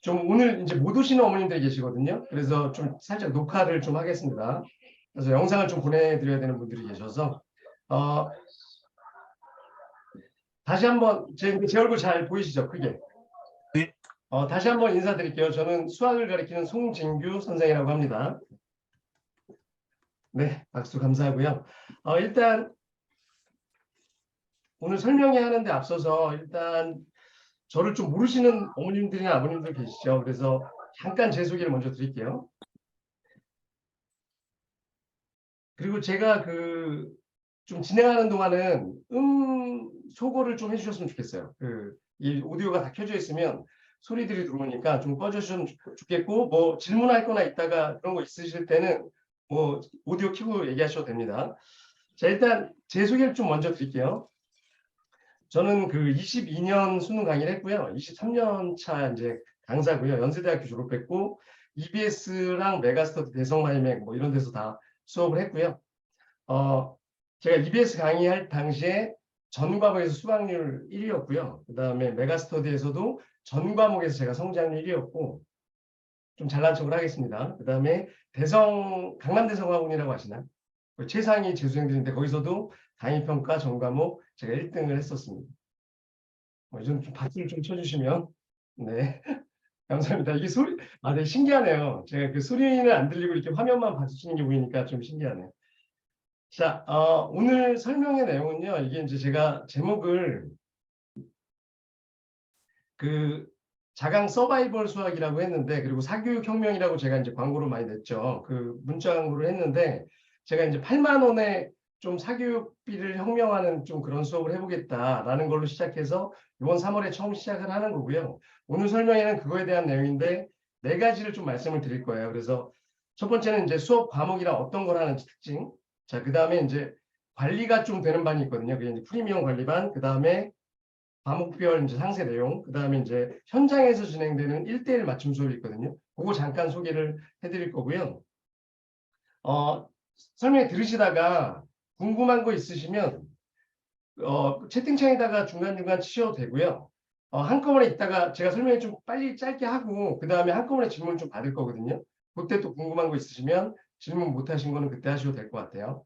좀 오늘 이제 못 오시는 어머님들이 계시거든요. 그래서 좀 살짝 녹화를 좀 하겠습니다. 그래서 영상을 좀 보내드려야 되는 분들이 계셔서 다시 한번 제 얼굴 잘 보이시죠? 크게. 네. 다시 한번 인사드릴게요. 저는 수학을 가르치는 송진규 선생이라고 합니다. 네, 박수 감사하고요. 일단 오늘 설명회 하는데 앞서서 일단 저를 좀 모르시는 어머님들이나 아버님들 계시죠? 그래서 잠깐 제 소개를 먼저 드릴게요. 그리고 제가 좀 진행하는 동안은 소거를 좀 해주셨으면 좋겠어요. 이 오디오가 다 켜져 있으면 소리들이 들어오니까 좀 꺼주시면 좋겠고, 뭐 질문할 거나 있다가 그런 거 있으실 때는 뭐 오디오 켜고 얘기하셔도 됩니다. 자, 일단 제 소개를 좀 먼저 드릴게요. 저는 22년 수능 강의를 했고요. 23년 차 이제 강사고요. 연세대학교 졸업했고, EBS랑 메가스터디 대성마이맹 뭐 이런 데서 다 수업을 했고요. 제가 EBS 강의할 당시에 전 과목에서 수강률 1위였고요. 그 다음에 메가스터디에서도 전 과목에서 제가 성장률 1위였고, 좀 잘난 척을 하겠습니다. 그 다음에 강남대성학원이라고 아시나요? 최상위 재수생들인데 거기서도 강의평가 전 과목 제가 1등을 했었습니다. 좀 박수를 좀 쳐주시면. 네. 감사합니다. 이게 소리, 네, 신기하네요. 제가 소리는 안 들리고 이렇게 화면만 봐주시는 게 보이니까 좀 신기하네요. 자, 오늘 설명의 내용은요, 이게 이제 제가 제목을 자강 서바이벌 수학이라고 했는데, 그리고 사교육 혁명이라고 제가 이제 광고를 많이 냈죠. 문자 광고를 했는데, 제가 이제 8만 원에 좀 사교육비를 혁명하는 좀 그런 수업을 해보겠다라는 걸로 시작해서 이번 3월에 처음 시작을 하는 거고요. 오늘 설명에는 그거에 대한 내용인데 4가지를 좀 말씀을 드릴 거예요. 그래서 첫 번째는 이제 수업 과목이랑 어떤 걸 하는지 특징. 자, 그 다음에 이제 관리가 좀 되는 반이 있거든요. 그게 이제 프리미엄 관리반, 그 다음에 과목별 이제 상세 내용, 그 다음에 이제 현장에서 진행되는 1:1 맞춤 수업이 있거든요. 그거 잠깐 소개를 해드릴 거고요. 설명 들으시다가 궁금한 거 있으시면 채팅창에다가 중간중간 치셔도 되고요. 한꺼번에 있다가 제가 설명을 좀 빨리 짧게 하고 그 다음에 한꺼번에 질문 좀 받을 거거든요. 그때 또 궁금한 거 있으시면 질문 못 하신 거는 그때 하셔도 될 것 같아요.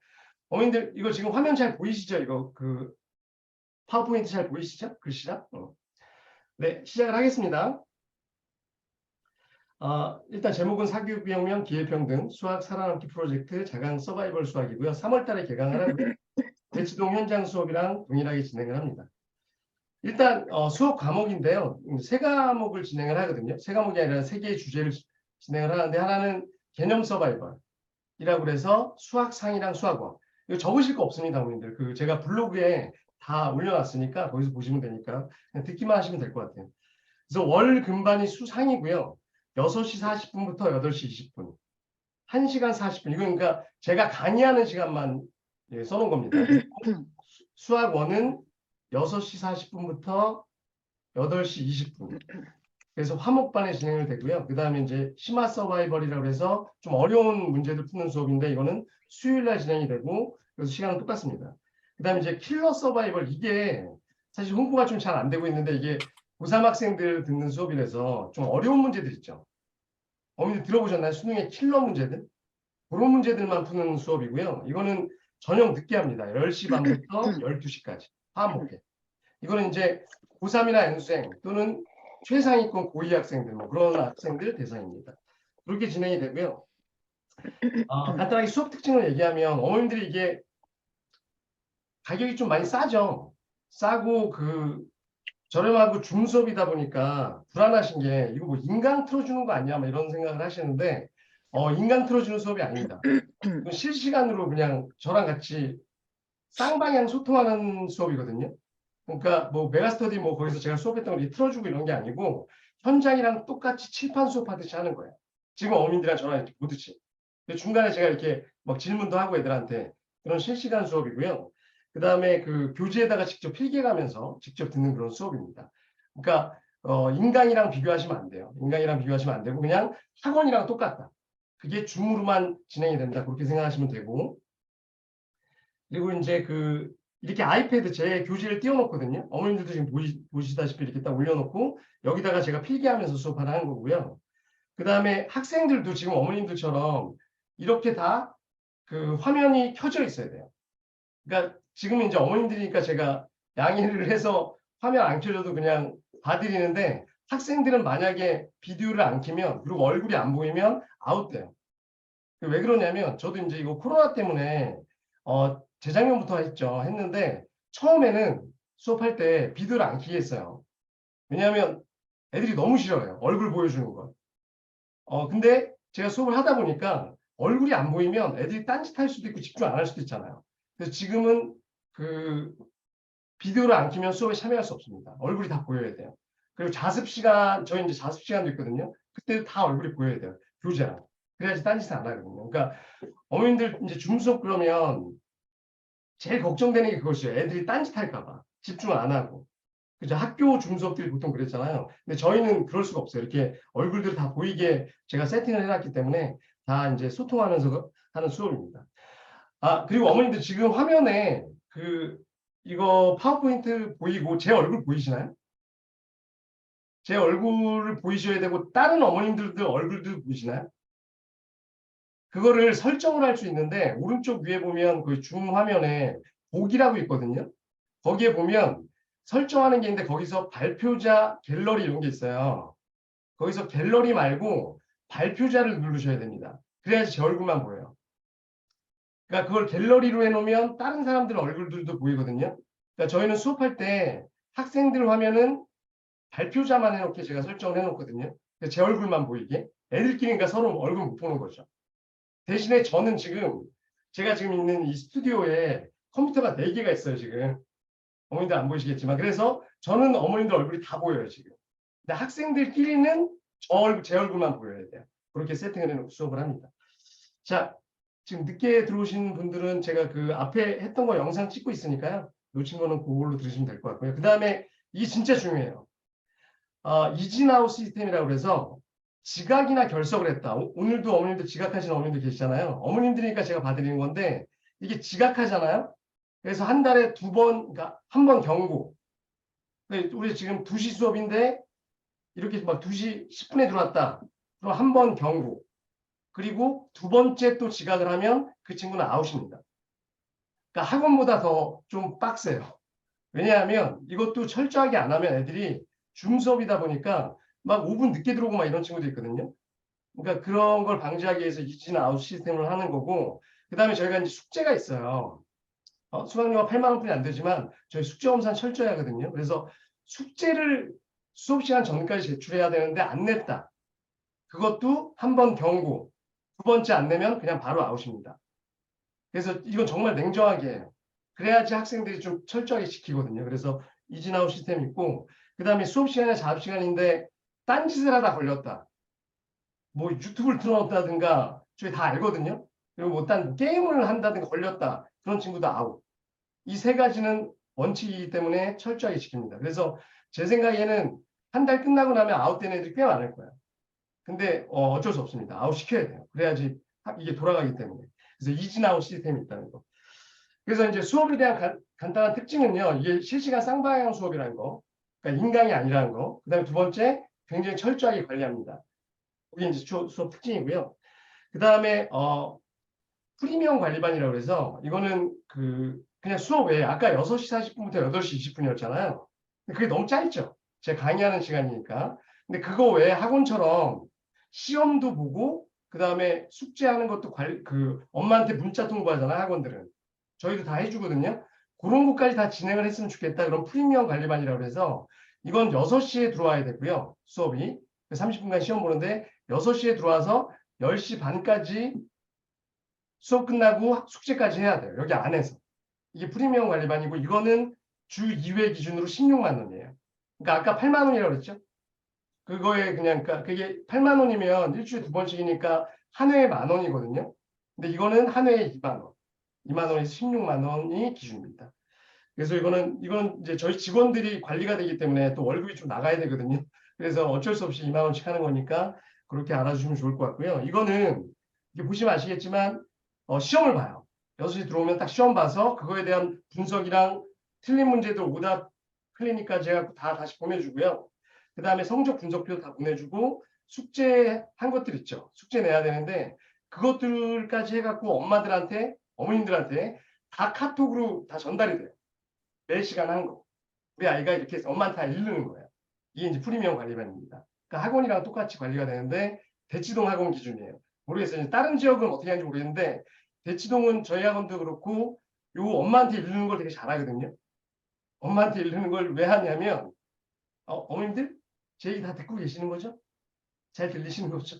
어머님들 이거 지금 화면 잘 보이시죠? 이거 파워포인트 잘 보이시죠? 글씨랑? 네, 시작을 하겠습니다. 일단 제목은 사교육비혁명 기회평등 수학 살아남기 프로젝트 자강 서바이벌 수학이고요. 3월 달에 개강을 하고요. 대치동 현장 수업이랑 동일하게 진행을 합니다. 일단 수업 과목인데요. 3과목을 진행을 하거든요. 3과목이 아니라 3개의 주제를 진행을 하는데 하나는 개념 서바이벌이라고 그래서 수학상이랑 수학원. 이거 적으실 거 없습니다, 어머님들. 제가 블로그에 다 올려놨으니까 거기서 보시면 되니까 그냥 듣기만 하시면 될 것 같아요. 그래서 월 금반이 수상이고요. 6시 40분부터 8시 20분. 1시간 40분. 이거 그러니까 제가 강의하는 시간만 써놓은 겁니다. 수학원은 6시 40분부터 8시 20분. 그래서 화목반에 진행을 되고요. 그 다음에 이제 심화 서바이벌이라고 해서 좀 어려운 문제들 푸는 수업인데 이거는 수요일날 진행이 되고 그래서 시간은 똑같습니다. 그 다음에 이제 킬러 서바이벌 이게 사실 홍보가 좀 잘 안 되고 있는데 이게 고3 학생들 듣는 수업이라서 좀 어려운 문제들 있죠. 어머니들 들어보셨나요? 수능의 킬러 문제들? 그런 문제들만 푸는 수업이고요. 이거는 저녁 늦게 합니다. 10시 반부터 12시까지. 화목회. 이거는 이제 고3이나 연수생 또는 최상위권 고2 학생들, 뭐 그런 학생들 대상입니다. 그렇게 진행이 되고요. 간단하게 수업 특징을 얘기하면 어머님들이 이게 가격이 좀 많이 싸죠. 싸고 저렴하고 중수업이다 보니까 불안하신 게 이거 뭐 인강 틀어주는 거 아니야? 뭐 이런 생각을 하시는데 인강 틀어주는 수업이 아닙니다. 실시간으로 그냥 저랑 같이 쌍방향 소통하는 수업이거든요. 그러니까 뭐 메가스터디 뭐 거기서 제가 수업했던 거 틀어주고 이런 게 아니고 현장이랑 똑같이 칠판 수업하듯이 하는 거예요. 지금 어머님들이랑 저랑 이렇게 보듯이. 중간에 제가 이렇게 막 질문도 하고 애들한테 그런 실시간 수업이고요. 그 다음에 교재에다가 직접 필기해가면서 직접 듣는 그런 수업입니다. 그러니까 인강이랑 비교하시면 안 돼요. 인강이랑 비교하시면 안 되고 그냥 학원이랑 똑같다. 그게 줌으로만 진행이 된다. 그렇게 생각하시면 되고 그리고 이제 이렇게 아이패드 제 교재를 띄워놓거든요. 어머님들도 지금 보시다시피 이렇게 딱 올려놓고 여기다가 제가 필기하면서 수업하는 거고요. 그 다음에 학생들도 지금 어머님들처럼 이렇게 다 그 화면이 켜져 있어야 돼요. 그러니까 지금 이제 어머님들이니까 제가 양해를 해서 화면 안 켜져도 그냥 봐드리는데 학생들은 만약에 비디오를 안 켜면 그리고 얼굴이 안 보이면 아웃돼요. 왜 그러냐면 저도 이제 이거 코로나 때문에 재작년부터 했는데 처음에는 수업할 때 비디오를 안 켜게 했어요. 왜냐하면 애들이 너무 싫어해요. 얼굴 보여주는 걸. 근데 제가 수업을 하다 보니까 얼굴이 안 보이면 애들이 딴짓할 수도 있고 집중 안 할 수도 있잖아요. 그래서 지금은 그 비디오를 안 켜면 수업에 참여할 수 없습니다. 얼굴이 다 보여야 돼요. 그리고 자습 시간, 저희 이제 자습 시간도 있거든요. 그때도 다 얼굴이 보여야 돼요. 교재랑. 그래야지 딴짓을 안 하거든요. 그러니까 어머님들 이제 줌 수업 그러면 제일 걱정되는 게 그것이에요. 애들이 딴짓할까봐 집중 안 하고. 그죠? 학교 줌 수업들이 보통 그랬잖아요. 근데 저희는 그럴 수가 없어요. 이렇게 얼굴들 다 보이게 제가 세팅을 해놨기 때문에 다 이제 소통하면서 하는 수업입니다. 그리고 어머님들 지금 화면에 이거 파워포인트 보이고 제 얼굴 보이시나요? 제 얼굴을 보이셔야 되고 다른 어머님들도 얼굴도 보이시나요? 그거를 설정을 할 수 있는데 오른쪽 위에 보면 그 줌 화면에 보기라고 있거든요. 거기에 보면 설정하는 게 있는데 거기서 발표자 갤러리 이런 게 있어요. 거기서 갤러리 말고 발표자를 누르셔야 됩니다. 그래야지 제 얼굴만 보여요. 그러니까 그걸 갤러리로 해놓으면 다른 사람들 얼굴들도 보이거든요. 그러니까 저희는 수업할 때 학생들 화면은 발표자만 해놓게 제가 설정을 해놓거든요. 제 얼굴만 보이게. 애들끼리니까 서로 얼굴 못 보는 거죠. 대신에 저는 지금 제가 지금 있는 이 스튜디오에 컴퓨터가 4개가 있어요, 지금. 어머님들 안 보이시겠지만. 그래서 저는 어머님들 얼굴이 다 보여요, 지금. 근데 학생들끼리는 제 얼굴만 보여야 돼요. 그렇게 세팅을 해놓고 수업을 합니다. 자, 지금 늦게 들어오신 분들은 제가 그 앞에 했던 거 영상 찍고 있으니까요. 놓친 거는 그걸로 들으시면 될 것 같고요. 그 다음에 이게 진짜 중요해요. 이진아웃 시스템이라고 해서 지각이나 결석을 했다. 오늘도 어머님들 지각하시는 어머님들 계시잖아요. 어머님들이니까 제가 봐드리는 건데 이게 지각하잖아요. 그래서 한 달에 2번, 그러니까 한 번 경고. 우리 지금 2시 수업인데 이렇게 막 2시 10분에 들어왔다. 그럼 한 번 경고. 그리고 2번째 또 지각을 하면 그 친구는 아웃입니다. 그러니까 학원보다 더 좀 빡세요. 왜냐하면 이것도 철저하게 안 하면 애들이 줌 수업이다 보니까 막 5분 늦게 들어오고 막 이런 친구도 있거든요. 그러니까 그런 걸 방지하기 위해서 이진 아웃 시스템을 하는 거고, 그 다음에 저희가 이제 숙제가 있어요. 수강료가 8만 원뿐이 안 되지만 저희 숙제 검사는 철저히 하거든요. 그래서 숙제를 수업 시간 전까지 제출해야 되는데 안 냈다. 그것도 한 번 경고, 2번째 안 내면 그냥 바로 아웃입니다. 그래서 이건 정말 냉정하게 해요. 그래야지 학생들이 좀 철저하게 지키거든요. 그래서 이진아웃 시스템이 있고, 그 다음에 수업 시간에 자습 시간인데 딴짓을 하다 걸렸다. 뭐 유튜브를 틀어놓다든가 저희 다 알거든요. 그리고 뭐 딴 게임을 한다든가 걸렸다. 그런 친구도 아웃. 이 3가지는 원칙이기 때문에 철저하게 지킵니다. 그래서 제 생각에는 한 달 끝나고 나면 아웃된 애들이 꽤 많을 거예요. 근데 어쩔 수 없습니다. 아웃 시켜야 돼요. 그래야지 이게 돌아가기 때문에. 그래서 이진아웃 시스템이 있다는 거. 그래서 이제 수업에 대한 간단한 특징은요. 이게 실시간 쌍방향 수업이라는 거. 그러니까 인강이 아니라는 거. 그 다음에 2번째, 굉장히 철저하게 관리합니다. 그게 이제 수업 특징이고요. 그 다음에 프리미엄 관리반이라고 해서 이거는 그냥 수업 외에 아까 6시 40분부터 8시 20분이었잖아요. 그게 너무 짧죠. 제가 강의하는 시간이니까. 근데 그거 외에 학원처럼 시험도 보고 그 다음에 숙제하는 것도 엄마한테 문자 통보하잖아요. 학원들은. 저희도 다 해주거든요. 그런 것까지 다 진행을 했으면 좋겠다. 그런 프리미엄 관리반이라고 해서 이건 6시에 들어와야 되고요. 수업이. 30분간 시험 보는데 6시에 들어와서 10시 반까지 수업 끝나고 숙제까지 해야 돼요. 여기 안에서. 이게 프리미엄 관리반이고 이거는 주 2회 기준으로 16만 원이에요. 그러니까 아까 8만 원이라고 그랬죠? 그거에 그냥 그러니까 그게 8만 원이면 일주일에 2번씩이니까 한 회에 10,000원이거든요. 근데 이거는 한 회에 2만 원. 2만 원에서 16만 원이 기준입니다. 그래서 이거는 이제 저희 직원들이 관리가 되기 때문에 또 월급이 좀 나가야 되거든요. 그래서 어쩔 수 없이 2만 원씩 하는 거니까 그렇게 알아주시면 좋을 것 같고요. 이거는 보시면 아시겠지만 시험을 봐요. 6시 들어오면 딱 시험 봐서 그거에 대한 분석이랑 틀린 문제들 오답 클리닉까지 해갖고 다 다시 보내주고요. 그 다음에 성적 분석표 다 보내주고 숙제 한 것들 있죠. 숙제 내야 되는데 그것들까지 해갖고 엄마들한테, 어머님들한테 다 카톡으로 다 전달이 돼요. 매 시간 한 거. 우리 아이가 이렇게 해서 엄마한테 다 읽는 거예요. 이게 이제 프리미엄 관리반입니다. 그러니까 학원이랑 똑같이 관리가 되는데 대치동 학원 기준이에요. 모르겠어요. 다른 지역은 어떻게 하는지 모르겠는데 대치동은 저희 학원도 그렇고 요 엄마한테 읽는 걸 되게 잘하거든요. 엄마한테 읽는 걸 왜 하냐면 어머님들 제 얘기 다 듣고 계시는 거죠? 잘 들리시는 거죠?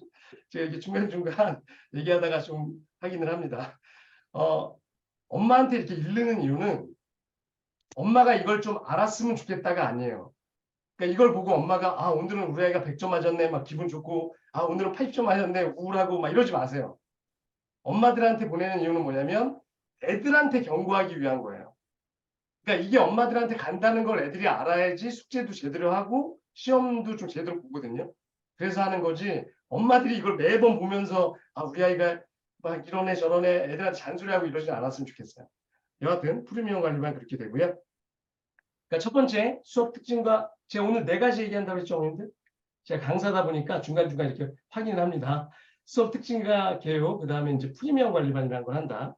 제가 이렇게 중간중간 얘기하다가 좀 확인을 합니다. 엄마한테 이렇게 읽는 이유는 엄마가 이걸 좀 알았으면 좋겠다가 아니에요. 그러니까 이걸 보고 엄마가 오늘은 우리 아이가 100점 맞았네 막 기분 좋고 오늘은 80점 맞았네 우울하고 막 이러지 마세요. 엄마들한테 보내는 이유는 뭐냐면 애들한테 경고하기 위한 거예요. 그러니까 이게 엄마들한테 간다는 걸 애들이 알아야지 숙제도 제대로 하고 시험도 좀 제대로 보거든요. 그래서 하는 거지 엄마들이 이걸 매번 보면서 우리 아이가 막 이러네 저러네 애들한테 잔소리하고 이러지 않았으면 좋겠어요. 여하튼 프리미엄 관리반 그렇게 되고요. 그러니까 첫 번째 수업 특징과 제가 오늘 4가지 얘기한다고 했죠, 어머님들? 제가 강사다 보니까 중간중간 이렇게 확인을 합니다. 수업 특징과 개요, 그 다음에 이제 프리미엄 관리반이라는 걸 한다.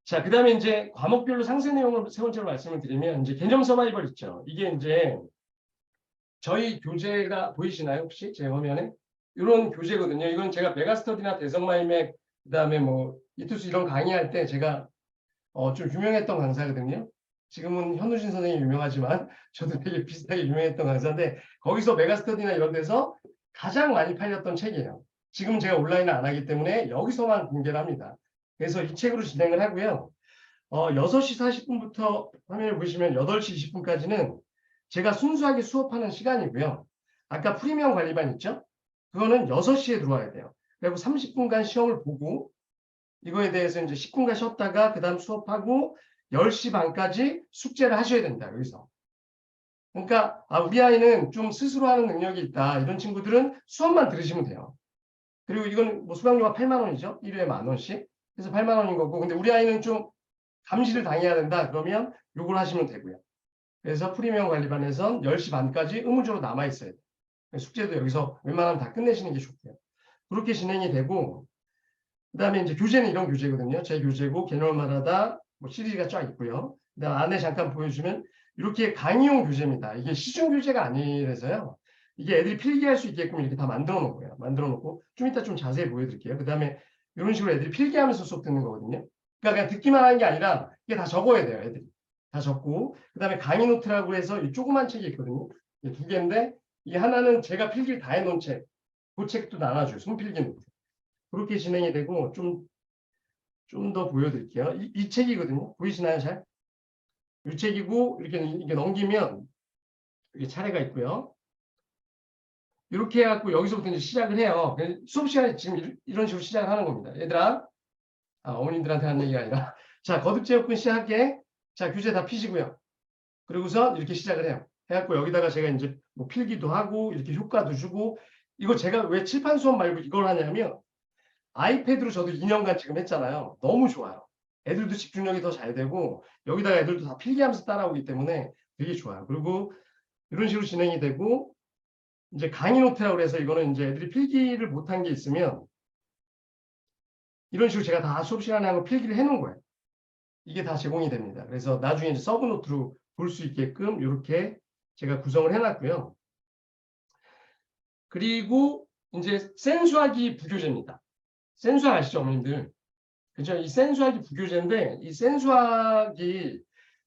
자, 그 다음에 이제 과목별로 상세 내용을 세 번째로 말씀을 드리면 이제 개념 서바이벌 있죠. 이게 이제 저희 교재가 보이시나요, 혹시 제 화면에? 이런 교재거든요. 이건 제가 메가스터디나 대성마이맥, 그 다음에 뭐 이투스 이런 강의할 때 제가 좀 유명했던 강사거든요. 지금은 현우진 선생님이 유명하지만 저도 되게 비슷하게 유명했던 강사인데 거기서 메가스터디나 이런 데서 가장 많이 팔렸던 책이에요. 지금 제가 온라인을 안 하기 때문에 여기서만 공개를 합니다. 그래서 이 책으로 진행을 하고요. 6시 40분부터 화면을 보시면 8시 20분까지는 제가 순수하게 수업하는 시간이고요. 아까 프리미엄 관리반 있죠? 그거는 6시에 들어와야 돼요. 그리고 30분간 시험을 보고 이거에 대해서 이제 10분간 쉬었다가 그 다음 수업하고 10시 반까지 숙제를 하셔야 된다. 여기서. 그러니까 우리 아이는 좀 스스로 하는 능력이 있다. 이런 친구들은 수업만 들으시면 돼요. 그리고 이건 뭐 수강료가 8만 원이죠. 1회에 10,000원씩. 그래서 8만 원인 거고. 근데 우리 아이는 좀 감시를 당해야 된다. 그러면 요걸 하시면 되고요. 그래서 프리미엄 관리반에선 10시 반까지 의무적으로 남아 있어야 돼요. 숙제도 여기서 웬만하면 다 끝내시는 게 좋고요. 그렇게 진행이 되고 그 다음에 이제 교재는 이런 교재거든요. 제 교재고 개념마다 뭐 시리즈가 쫙 있고요. 그다음 안에 잠깐 보여주면 이렇게 강의용 교재입니다. 이게 시중 교재가 아니라서요. 이게 애들이 필기할 수 있게끔 이렇게 다 만들어 놓고요. 만들어 놓고 좀 이따 좀 자세히 보여드릴게요. 그 다음에 이런 식으로 애들이 필기하면서 수업 듣는 거거든요. 그러니까 그냥 듣기만 하는 게 아니라 이게 다 적어야 돼요. 애들이 다 적고 그 다음에 강의 노트라고 해서 이 조그만 책이 있거든요. 이게 2개인데 이 하나는 제가 필기를 다 해놓은 책. 그 책도 나눠줘요. 손필기 노트. 그렇게 진행이 되고 좀 더 보여드릴게요. 이 책이거든요. 보이시나요, 잘? 이 책이고 이렇게 넘기면 이게 차례가 있고요. 이렇게 해갖고 여기서부터 이제 시작을 해요. 수업 시간에 지금 이런 식으로 시작을 하는 겁니다. 얘들아, 어머님들한테 하는 얘기가 아니라 자, 거듭제육군 시작해. 자, 교재 다 피시고요. 그리고서 이렇게 시작을 해요. 해갖고 여기다가 제가 이제 뭐 필기도 하고 이렇게 효과도 주고 이거 제가 왜 칠판 수업 말고 이걸 하냐면 아이패드로 저도 2년간 지금 했잖아요. 너무 좋아요. 애들도 집중력이 더 잘 되고 여기다가 애들도 다 필기하면서 따라오기 때문에 되게 좋아요. 그리고 이런 식으로 진행이 되고 이제 강의 노트라고 해서 이거는 이제 애들이 필기를 못한 게 있으면 이런 식으로 제가 다 수업 시간에 하고 필기를 해놓은 거예요. 이게 다 제공이 됩니다. 그래서 나중에 이제 서브 노트로 볼 수 있게끔 이렇게 제가 구성을 해놨고요. 그리고 이제 센수하기 부교재입니다. 센수학 아시죠, 어머님들? 그죠? 이 센수학이 부교재인데 이 센수학이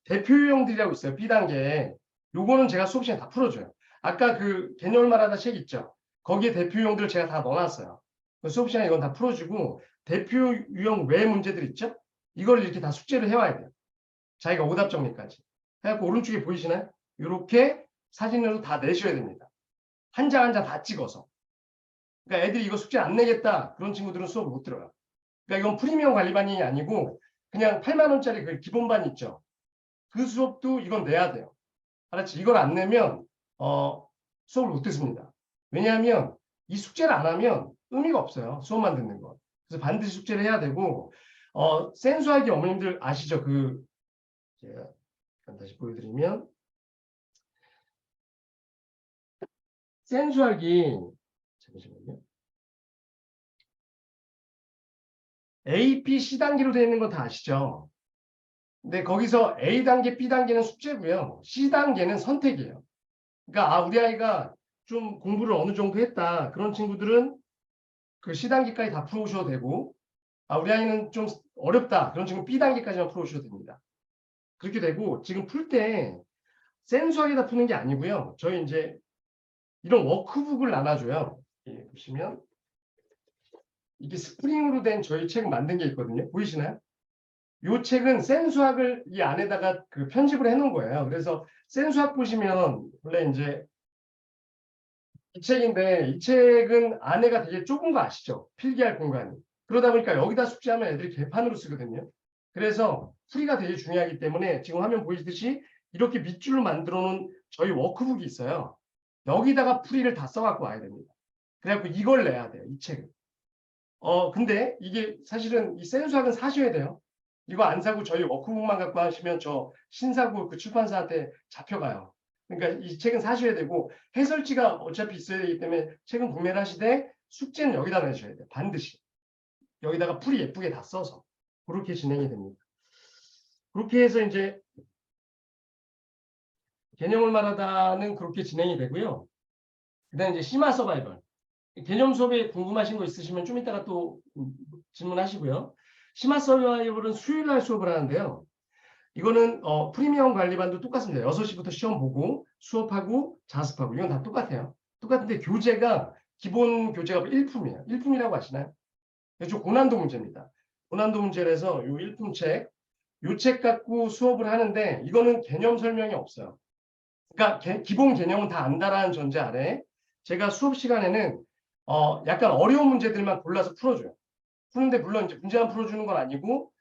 대표 유형들이라고 있어요. B단계. 요거는 제가 수업 시간에 다 풀어줘요. 아까 그 개념을 말하다 책 있죠? 거기에 대표 유형들을 제가 다 넣어놨어요. 수업 시간에 이건 다 풀어주고 대표 유형 외 문제들 있죠? 이걸 이렇게 다 숙제를 해와야 돼요. 자기가 오답 정리까지. 해갖고 오른쪽에 보이시나요? 이렇게 사진으로 다 내셔야 됩니다. 한 장 한 장 다 찍어서. 그러니까 애들이 이거 숙제 안 내겠다. 그런 친구들은 수업 못 들어요. 그러니까 이건 프리미엄 관리반이 아니고 그냥 8만 원짜리 그 기본반 있죠. 그 수업도 이건 내야 돼요. 알았지? 이걸 안 내면 수업을 못 듣습니다. 왜냐하면 이 숙제를 안 하면 의미가 없어요. 수업만 듣는 거. 그래서 반드시 숙제를 해야 되고 센수학이 어머님들 아시죠? 제가 다시 보여드리면 센수학이 잠시만요. A, B, C 단계로 되어 있는 건 다 아시죠? 근데 거기서 A 단계, B 단계는 숙제고요. C 단계는 선택이에요. 그러니까 우리 아이가 좀 공부를 어느 정도 했다. 그런 친구들은 그 C 단계까지 다 풀어오셔도 되고, 우리 아이는 좀 어렵다. 그런 친구 B 단계까지만 풀어오셔도 됩니다. 그렇게 되고, 지금 풀 때 센수학에다 푸는 게 아니고요. 저희 이제 이런 워크북을 나눠줘요. 보시면 이게 스프링으로 된 저희 책 만든 게 있거든요. 보이시나요? 이 책은 센수학을 이 안에다가 편집을 해놓은 거예요. 그래서 센수학 보시면 원래 이제 이 책인데 이 책은 안에가 되게 좁은 거 아시죠? 필기할 공간이. 그러다 보니까 여기다 숙제하면 애들이 개판으로 쓰거든요. 그래서 풀이가 되게 중요하기 때문에 지금 화면 보이듯이 이렇게 밑줄로 만들어 놓은 저희 워크북이 있어요. 여기다가 풀이를 다 써갖고 와야 됩니다. 그래갖고 이걸 내야 돼요. 이 책을. 근데 이게 사실은 이 센수학은 사셔야 돼요. 이거 안 사고 저희 워크북만 갖고 하시면 저 신사고 그 출판사한테 잡혀가요. 그러니까 이 책은 사셔야 되고 해설지가 어차피 있어야 되기 때문에 책은 구매를 하시되 숙제는 여기다 내셔야 돼요. 반드시. 여기다가 풀이 예쁘게 다 써서 그렇게 진행이 됩니다. 그렇게 해서 이제 개념을 말하다는 그렇게 진행이 되고요. 그다음에 이제 심화 서바이벌. 개념 수업에 궁금하신 거 있으시면 좀 이따가 또 질문하시고요. 심화 서바이벌은 수요일 날 수업을 하는데요. 이거는 프리미엄 관리반도 똑같습니다. 6시부터 시험 보고 수업하고 자습하고 이건 다 똑같아요. 똑같은데 교재가 기본 교재가 1품이에요. 1품이라고 아시나요? 좀 고난도 문제입니다. 고난도 문제라서 이 1품 책, 이 책 갖고 수업을 하는데 이거는 개념 설명이 없어요. 그러니까 기본 개념은 다 안다라는 전제 아래 제가 수업 시간에는 약간 어려운 문제들만 골라서 풀어줘요. 푸는데 물론 이제 문제만 풀어주는 건 아니고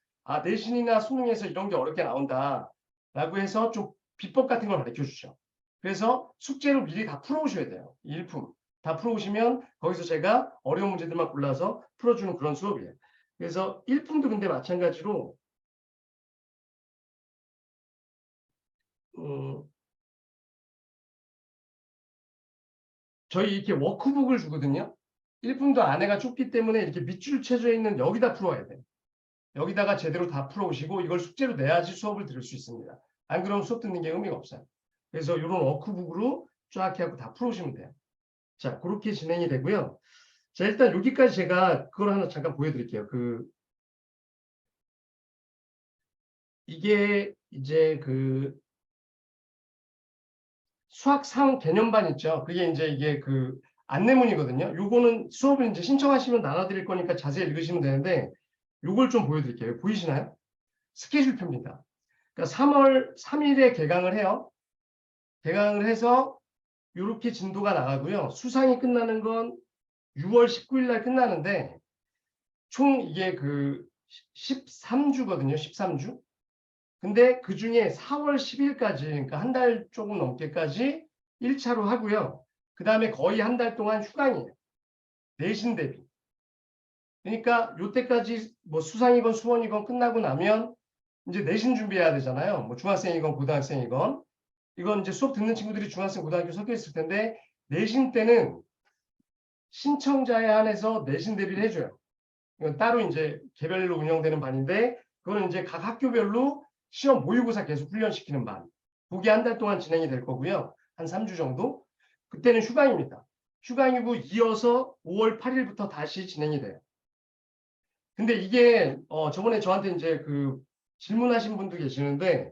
내신이나 수능에서 이런 게 어렵게 나온다라고 해서 좀 비법 같은 걸 가르쳐 주죠. 그래서 숙제로 미리 다 풀어오셔야 돼요. 일품 다 풀어오시면 거기서 제가 어려운 문제들만 골라서 풀어주는 그런 수업이에요. 그래서 1품도 근데 마찬가지로 저희 이렇게 워크북을 주거든요. 1품도 안에가 좁기 때문에 이렇게 밑줄 쳐져 있는 여기다 풀어야 돼요. 여기다가 제대로 다 풀어오시고 이걸 숙제로 내야지 수업을 들을 수 있습니다. 안 그러면 수업 듣는 게 의미가 없어요. 그래서 이런 워크북으로 쫙 해갖고 다 풀어오시면 돼요. 자, 그렇게 진행이 되고요. 자, 일단 여기까지 제가 그걸 하나 잠깐 보여드릴게요. 이게 이제 수학 상 개념반 있죠. 그게 이제 이게 안내문이거든요. 요거는 수업을 이제 신청하시면 나눠드릴 거니까 자세히 읽으시면 되는데 요걸 좀 보여드릴게요. 보이시나요? 스케줄표입니다. 그러니까 3월 3일에 개강을 해요. 개강을 해서 이렇게 진도가 나가고요. 수상이 끝나는 건 6월 19일 날 끝나는데 총 이게 13주거든요. 13주. 근데 그 중에 4월 10일까지 그러니까 한 달 조금 넘게까지 1차로 하고요. 그 다음에 거의 한 달 동안 휴강이에요. 내신 대비. 그러니까 요때까지 뭐 수상이건 수원이건 끝나고 나면 이제 내신 준비해야 되잖아요. 뭐 중학생이건 고등학생이건. 이건 이제 수업 듣는 친구들이 중학생, 고등학교 섞여 있을 텐데 내신 때는 신청자에 한해서 내신 대비를 해줘요. 이건 따로 이제 개별로 운영되는 반인데 그거는 이제 각 학교별로 시험 모의고사 계속 훈련시키는 반. 그게 한 달 동안 진행이 될 거고요. 한 3주 정도. 그때는 휴강입니다. 휴강이고 이어서 5월 8일부터 다시 진행이 돼요. 근데 이게 저번에 저한테 이제 질문하신 분도 계시는데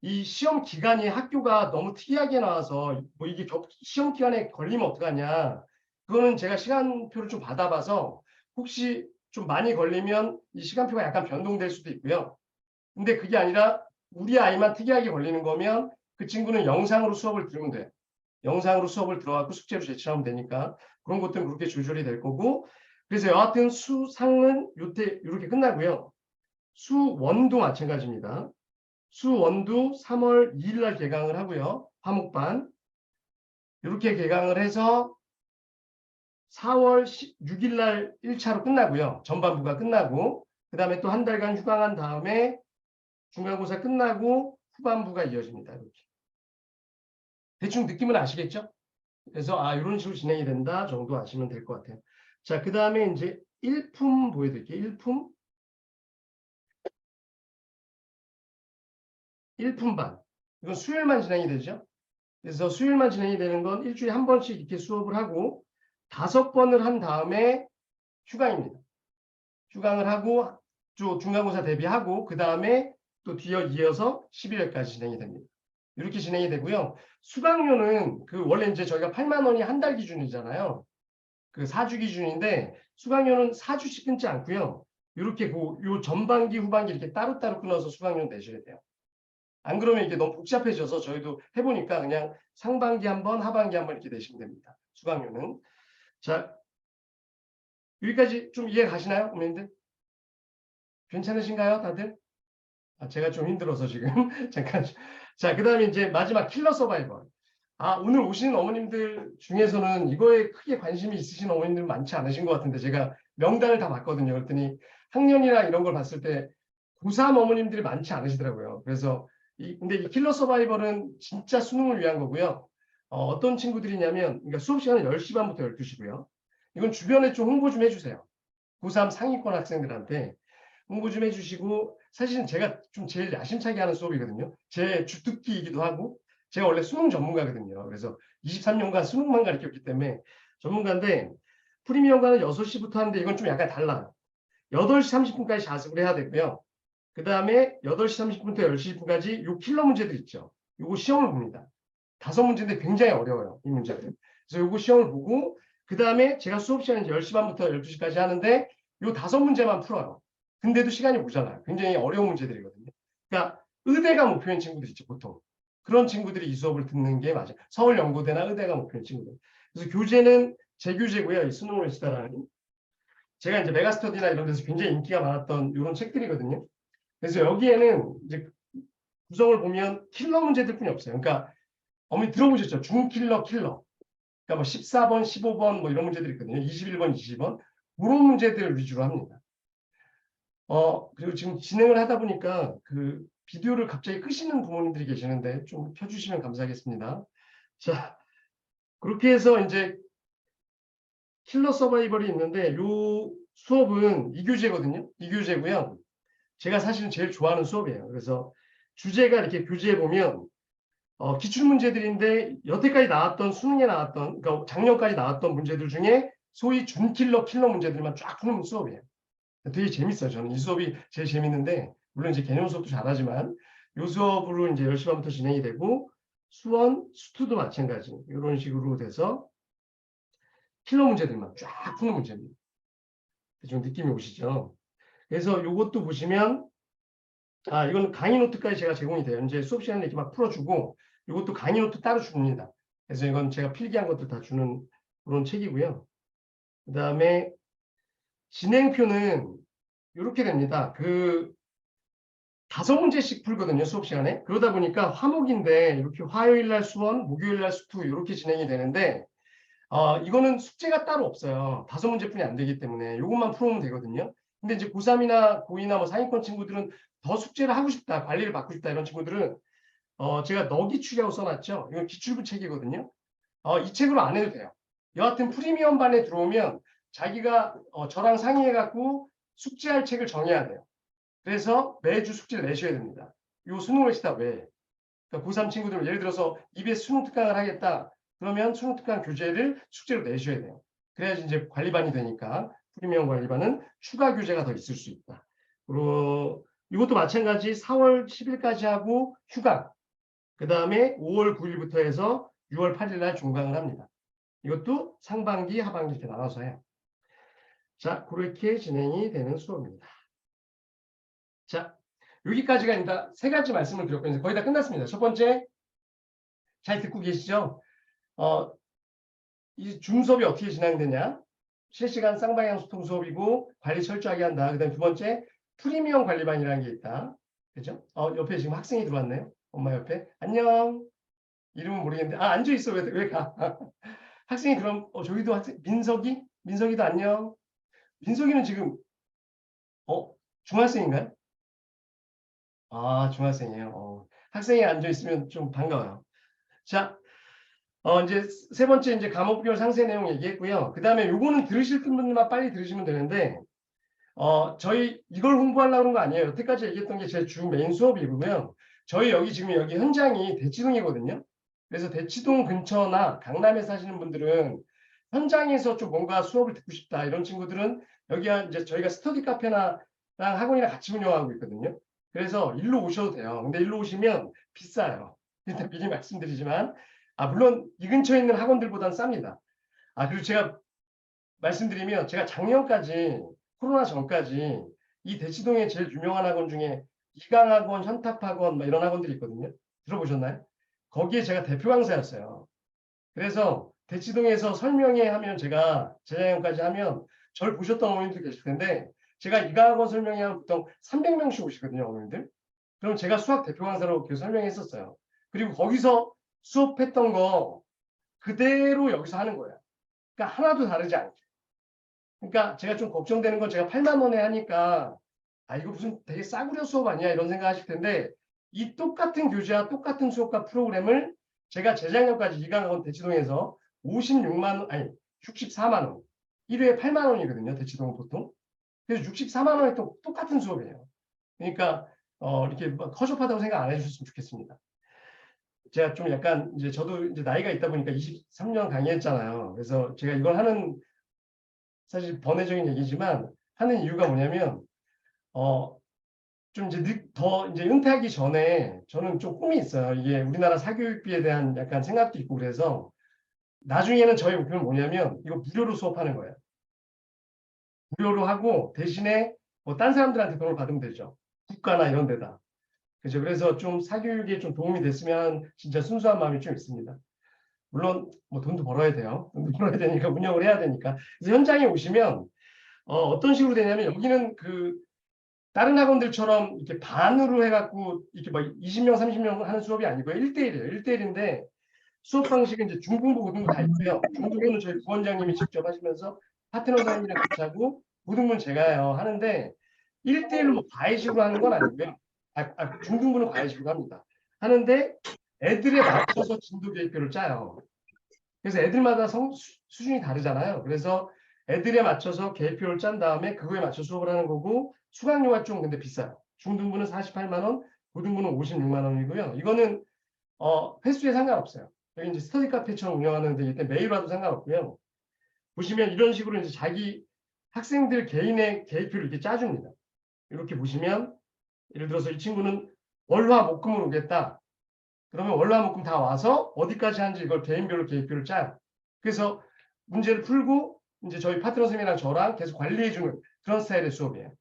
이 시험 기간이 학교가 너무 특이하게 나와서 뭐 이게 시험 기간에 걸리면 어떡하냐. 그거는 제가 시간표를 좀 받아봐서 혹시 좀 많이 걸리면 이 시간표가 약간 변동될 수도 있고요. 근데 그게 아니라 우리 아이만 특이하게 걸리는 거면 그 친구는 영상으로 수업을 들으면 돼요. 영상으로 수업을 들어가고 숙제로 제출하면 되니까 그런 것들은 그렇게 조절이 될 거고 그래서 여하튼 수상은 이렇게 끝나고요. 수원도 마찬가지입니다. 수원도 3월 2일 날 개강을 하고요. 화목반. 이렇게 개강을 해서 4월 6일 날 1차로 끝나고요. 전반부가 끝나고 그 다음에 또 한 달간 휴강한 다음에 중간고사 끝나고 후반부가 이어집니다. 이렇게. 대충 느낌은 아시겠죠? 그래서 이런 식으로 진행이 된다 정도 아시면 될 것 같아요. 자, 그 다음에 이제 1품 보여드릴게요. 1품반. 이건 수요일만 진행이 되죠. 그래서 수요일만 진행이 되는 건 일주일에 한 번씩 이렇게 수업을 하고 5번을 한 다음에 휴강입니다. 휴강을 하고 중간고사 대비하고 그 다음에 또 이어서 11월까지 진행이 됩니다. 이렇게 진행이 되고요. 수강료는 원래 이제 저희가 8만 원이 한 달 기준이잖아요. 그 4주 기준인데 수강료는 4주씩 끊지 않고요. 이렇게 요 전반기 후반기 이렇게 따로따로 끊어서 수강료 내셔야 돼요. 안 그러면 이게 너무 복잡해져서 저희도 해보니까 그냥 상반기 한번 하반기 한번 이렇게 내시면 됩니다. 수강료는. 자, 여기까지 좀 이해 가시나요? 어머님들? 괜찮으신가요? 다들? 제가 좀 힘들어서 지금 잠깐. 자, 그 다음에 이제 마지막 킬러 서바이벌. 오늘 오시는 어머님들 중에서는 이거에 크게 관심이 있으신 어머님들 많지 않으신 것 같은데 제가 명단을 다 봤거든요. 그랬더니 학년이나 이런 걸 봤을 때 고3 어머님들이 많지 않으시더라고요. 그래서 근데 이 킬러 서바이벌은 진짜 수능을 위한 거고요. 어떤 친구들이냐면 그러니까 수업 시간은 10시 반부터 12시고요. 이건 주변에 좀 홍보 좀 해주세요. 고3 상위권 학생들한테 홍보 좀 해주시고 사실은 제가 좀 제일 야심차게 하는 수업이거든요. 제 주특기이기도 하고 제가 원래 수능 전문가거든요. 그래서 23년간 수능만 가르쳤기 때문에 전문가인데 프리미엄과는 6시부터 하는데 이건 좀 약간 달라요. 8시 30분까지 자습을 해야 되고요. 그 다음에 8시 30분부터 10시 10분까지 요 킬러 문제들 있죠. 요거 시험을 봅니다. 5문제인데 굉장히 어려워요. 이 문제들. 그래서 요거 시험을 보고 그 다음에 제가 수업 시간은 10시 반부터 12시까지 하는데 요 5문제만 풀어요. 근데도 시간이 모자라요. 굉장히 어려운 문제들이거든요. 그러니까 의대가 목표인 친구들 있죠. 보통. 그런 친구들이 이 수업을 듣는 게 맞아요. 서울연고대나 의대가 목표인 친구들. 그래서 교재는 재교재고요. 이 수능을 시다라는. 제가 이제 메가스터디나 이런 데서 굉장히 인기가 많았던 이런 책들이거든요. 그래서 여기에는 이제 구성을 보면 킬러 문제들 뿐이 없어요. 그러니까 어머니 들어보셨죠? 중킬러, 킬러. 그러니까 뭐 14번, 15번 뭐 이런 문제들이 있거든요. 21번, 20번. 그런 문제들을 위주로 합니다. 그리고 지금 진행을 하다 보니까 그 비디오를 갑자기 끄시는 부모님들이 계시는데 좀 켜주시면 감사하겠습니다. 자, 그렇게 해서 이제 킬러 서바이벌이 있는데 요 수업은 2교재거든요. 2교재고요. 제가 사실은 제일 좋아하는 수업이에요. 그래서 주제가 이렇게 교재에 보면 기출문제들인데 여태까지 나왔던 수능에 나왔던 그러니까 작년까지 나왔던 문제들 중에 소위 준킬러 킬러 문제들만 쫙 푸는 수업이에요. 되게 재밌어요. 저는 이 수업이 제일 재밌는데 물론 이제 개념 수업도 잘하지만 이 수업으로 이제 10시 반부터 진행이 되고 수원, 수투도 마찬가지 이런 식으로 돼서 킬러 문제들만 쫙 푸는 문제입니다. 좀 느낌이 오시죠? 그래서 이것도 보시면 이건 강의 노트까지 제가 제공이 돼요. 이제 수업 시간에 이렇게 막 풀어주고 이것도 강의 노트 따로 줍니다. 그래서 이건 제가 필기한 것들 다 주는 그런 책이고요. 그 다음에 진행표는 이렇게 됩니다. 5문제씩 풀거든요. 수업 시간에. 그러다 보니까 화목인데 이렇게 화요일 날 수원, 목요일 날 수투 이렇게 진행이 되는데 이거는 숙제가 따로 없어요. 5문제뿐이 안 되기 때문에 이것만 풀어오면 되거든요. 근데 이제 고3이나 고2나 뭐 상위권 친구들은 더 숙제를 하고 싶다, 관리를 받고 싶다 이런 친구들은 제가 너기출이라고 써놨죠. 이건 기출부 책이거든요. 이 책으로 안 해도 돼요. 여하튼 프리미엄 반에 들어오면 자기가 저랑 상의해갖고 숙제할 책을 정해야 돼요. 그래서 매주 숙제를 내셔야 됩니다. 이 수능을 시다 왜? 그러니까 고3 친구들 예를 들어서 EBS 수능 특강을 하겠다. 그러면 수능 특강 교재를 숙제로 내셔야 돼요. 그래야지 이제 관리반이 되니까 프리미엄 관리반은 추가 교재가 더 있을 수 있다. 그리고 이것도 마찬가지 4월 10일까지 하고 휴강. 그 다음에 5월 9일부터 해서 6월 8일 날 종강을 합니다. 이것도 상반기, 하반기 이렇게 나눠서 해요. 자, 그렇게 진행이 되는 수업입니다. 자, 여기까지가 이제 3가지 말씀을 드렸거든요. 거의 다 끝났습니다. 첫 번째, 잘 듣고 계시죠? 이 줌수업이 어떻게 진행되냐? 실시간 쌍방향 소통 수업이고 관리 철저하게 한다. 그 다음에 두 번째, 프리미엄 관리반이라는 게 있다. 그죠? 옆에 지금 학생이 들어왔네요. 엄마 옆에. 안녕. 이름은 모르겠는데. 앉아있어. 왜 가? 학생이 그럼, 저기도 학생, 민석이? 민석이도 안녕. 민석이는 지금, 중학생인가요? 아, 중학생이에요. 학생이 앉아 있으면 좀 반가워요. 자, 이제 세 번째 이제 과목별 상세 내용 얘기했고요. 그 다음에 요거는 들으실 분들만 빨리 들으시면 되는데, 저희 이걸 홍보하려고 그런 거 아니에요. 여태까지 얘기했던 게 제 주 메인 수업이고요. 저희 여기 지금 여기 현장이 대치동이거든요. 그래서 대치동 근처나 강남에 사시는 분들은 현장에서 좀 뭔가 수업을 듣고 싶다 이런 친구들은 여기가 이제 저희가 스터디 카페나 학원이랑 같이 운영하고 있거든요. 그래서 일로 오셔도 돼요. 근데 일로 오시면 비싸요. 일단 미리 말씀드리지만, 물론 이 근처에 있는 학원들보다는 쌉니다. 그리고 제가 말씀드리면 제가 작년까지 코로나 전까지 이 대치동에 제일 유명한 학원 중에 이강학원, 현탑학원 막 이런 학원들이 있거든요. 들어보셨나요? 거기에 제가 대표 강사였어요. 그래서 대치동에서 설명회 하면 제가 재작년까지 하면 저를 보셨던 어머님들 계실 텐데 제가 이강학원 설명회 하면 보통 300명씩 오시거든요, 어머님들. 그럼 제가 수학 대표 강사로 계속 설명했었어요. 그리고 거기서 수업했던 거 그대로 여기서 하는 거예요. 그러니까 하나도 다르지 않게. 그러니까 제가 좀 걱정되는 건 제가 8만 원에 하니까 이거 무슨 되게 싸구려 수업 아니야 이런 생각하실 텐데 이 똑같은 교재와 똑같은 수업과 프로그램을 제가 재작년까지 이강학원 대치동에서 56만 원, 아니 64만 원, 1회에 8만 원이거든요. 대치동은 보통. 그래서 64만 원에 또 똑같은 수업이에요. 그러니까 이렇게 뭐 허접하다고 생각 안 해주셨으면 좋겠습니다. 제가 좀 약간 이제 저도 이제 나이가 있다 보니까 23년 강의했잖아요. 그래서 제가 이걸 하는 사실 번외적인 얘기지만 하는 이유가 뭐냐면 좀 이제 더 이제 은퇴하기 전에 저는 좀 꿈이 있어요. 이게 우리나라 사교육비에 대한 약간 생각도 있고 그래서 나중에는 저희 목표는 뭐냐면 이거 무료로 수업하는 거예요. 무료로 하고 대신에 뭐 딴 사람들한테 돈을 받으면 되죠. 국가나 이런 데다. 그죠? 그래서 좀 사교육에 좀 도움이 됐으면 진짜 순수한 마음이 좀 있습니다. 물론 뭐 돈도 벌어야 돼요. 돈도 벌어야 되니까 운영을 해야 되니까. 그래서 현장에 오시면 어떤 식으로 되냐면 여기는 그 다른 학원들처럼 이렇게 반으로 해갖고 이렇게 막 20명, 30명 하는 수업이 아니고요. 1대1이에요. 1대1인데 수업 방식은 이제 중등부, 고등부 다 있고요. 중등부는 저희 부원장님이 직접 하시면서 파트너 선생님이랑 같이 하고 고등부는 제가 해요. 하는데 1대1로 뭐 과외식으로 하는 건 아니고요. 중등부는 과외식으로 합니다. 하는데 애들에 맞춰서 진도 계획표를 짜요. 그래서 애들마다 수준이 다르잖아요. 그래서 애들에 맞춰서 계획표를 짠 다음에 그거에 맞춰 수업을 하는 거고 수강료가 좀 근데 비싸요. 중등부는 48만 원, 고등부는 56만 원이고요. 이거는 횟수에 상관없어요. 여기 이제 스터디 카페처럼 운영하는데 이때 매일 와도 상관없고요. 보시면 이런 식으로 이제 자기 학생들 개인의 계획표를 이렇게 짜줍니다. 이렇게 보시면 예를 들어서 이 친구는 월화목금을 오겠다. 그러면 월화목금 다 와서 어디까지 하는지 이걸 개인별로 계획표를 짜요. 그래서 문제를 풀고 이제 저희 파트너 선생님이랑 저랑 계속 관리해주는 그런 스타일의 수업이에요.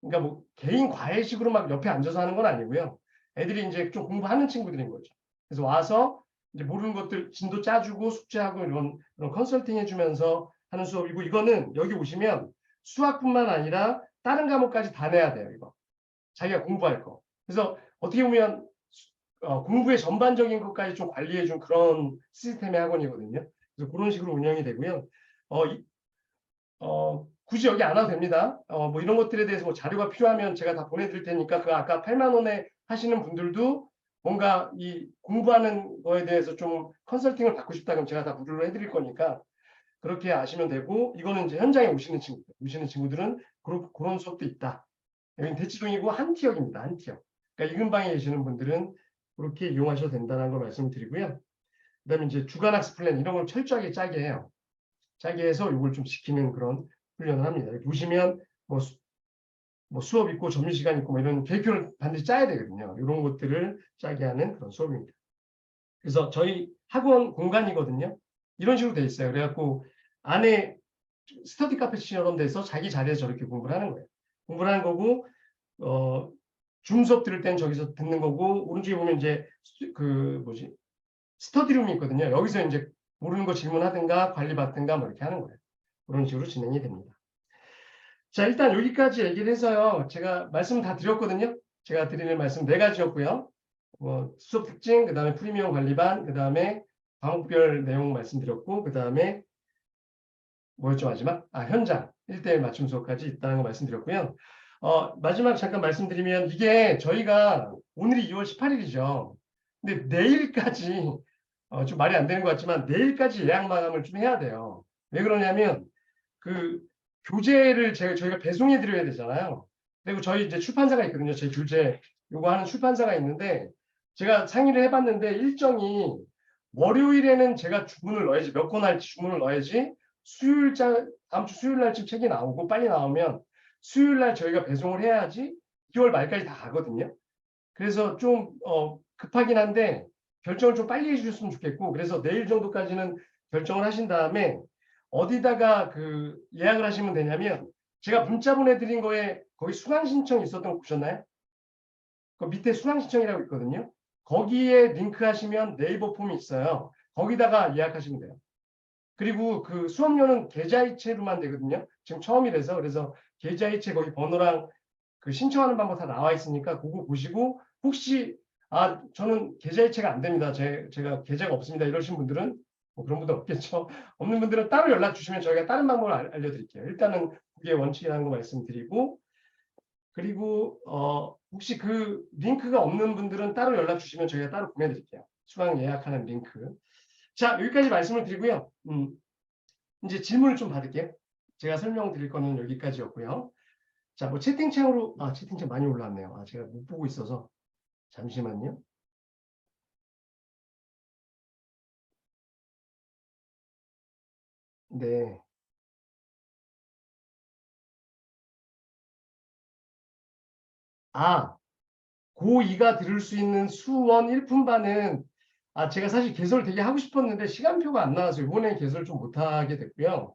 그러니까 뭐 개인 과외식으로 막 옆에 앉아서 하는 건 아니고요. 애들이 이제 좀 공부하는 친구들인 거죠. 그래서 와서 이제 모르는 것들 진도 짜주고 숙제하고 이런 컨설팅 해주면서 하는 수업이고 이거는 여기 오시면 수학뿐만 아니라 다른 과목까지 다 내야 돼요. 이거 자기가 공부할 거. 그래서 어떻게 보면 공부의 전반적인 것까지 좀 관리해준 그런 시스템의 학원이거든요. 그래서 그런 식으로 운영이 되고요. 굳이 여기 안 와도 됩니다. 뭐 이런 것들에 대해서 뭐 자료가 필요하면 제가 다 보내드릴 테니까 그 아까 8만 원에 하시는 분들도 뭔가 이 공부하는 거에 대해서 좀 컨설팅을 받고 싶다 그러면 제가 다 무료로 해드릴 거니까 그렇게 아시면 되고 이거는 이제 현장에 오시는 친구들은 그런 수업도 있다. 여기는 대치동이고 한 티역입니다. 한 티역. 그러니까 이 근방에 계시는 분들은 그렇게 이용하셔도 된다는 걸 말씀드리고요. 그다음에 이제 주간 학습 플랜 이런 걸 철저하게 짜게 해요. 짜게 해서 이걸 좀 지키는 그런 훈련을 합니다. 보시면 뭐 수업 있고 점심시간 있고 뭐 이런 계획표를 반드시 짜야 되거든요. 이런 것들을 짜게 하는 그런 수업입니다. 그래서 저희 학원 공간이거든요. 이런 식으로 돼 있어요. 그래갖고 안에 스터디 카페처럼 돼서 자기 자리에서 저렇게 공부를 하는 거예요. 공부를 하는 거고 줌 수업 들을 때는 저기서 듣는 거고 오른쪽에 보면 이제 스터디룸이 있거든요. 여기서 이제 모르는 거 질문하든가 관리받든가 뭐 이렇게 하는 거예요. 그런 식으로 진행이 됩니다. 자, 일단 여기까지 얘기를 해서요. 제가 말씀 다 드렸거든요. 제가 드리는 말씀 4가지였고요. 수업 특징, 그 다음에 프리미엄 관리반, 그 다음에 과목별 내용 말씀드렸고, 그 다음에 뭐였죠 마지막? 현장 1대1 맞춤 수업까지 있다는 거 말씀드렸고요. 마지막 잠깐 말씀드리면 이게 저희가 오늘이 2월 18일이죠. 근데 내일까지 좀 말이 안 되는 것 같지만 내일까지 예약 마감을 좀 해야 돼요. 왜 그러냐면 그 교재를 저희가 배송해 드려야 되잖아요. 그리고 저희 이제 출판사가 있거든요. 제 교재 요거 하는 출판사가 있는데 제가 상의를 해봤는데 일정이 월요일에는 제가 주문을 넣어야지 몇 권 할지 주문을 넣어야지 다음 주 수요일 날쯤 책이 나오고 빨리 나오면 수요일 날 저희가 배송을 해야지 2월 말까지 다 가거든요. 그래서 좀 급하긴 한데 결정을 좀 빨리 해주셨으면 좋겠고 그래서 내일 정도까지는 결정을 하신 다음에 어디다가 그 예약을 하시면 되냐면 제가 문자 보내드린 거에 거기 수강 신청 있었던 거 보셨나요? 그 밑에 수강 신청이라고 있거든요. 거기에 링크 하시면 네이버 폼이 있어요. 거기다가 예약하시면 돼요. 그리고 그 수업료는 계좌이체로만 되거든요. 지금 처음이라서 그래서 계좌이체 거기 번호랑 그 신청하는 방법 다 나와 있으니까 그거 보시고 혹시 저는 계좌이체가 안 됩니다. 제가 계좌가 없습니다. 이러신 분들은 뭐 그런 분들 없겠죠. 없는 분들은 따로 연락 주시면 저희가 다른 방법을 알려드릴게요. 일단은 그게 원칙이라는 거 말씀드리고 그리고 혹시 그 링크가 없는 분들은 따로 연락 주시면 저희가 따로 보내드릴게요. 수강 예약하는 링크. 자, 여기까지 말씀을 드리고요. 이제 질문을 좀 받을게요. 제가 설명드릴 거는 여기까지였고요. 자, 뭐 채팅창으로 채팅창 많이 올라왔네요. 제가 못 보고 있어서 잠시만요. 네. 고2가 들을 수 있는 수원 1분반은 제가 사실 개설 되게 하고 싶었는데 시간표가 안 나와서 이번에 개설 좀 못하게 됐고요.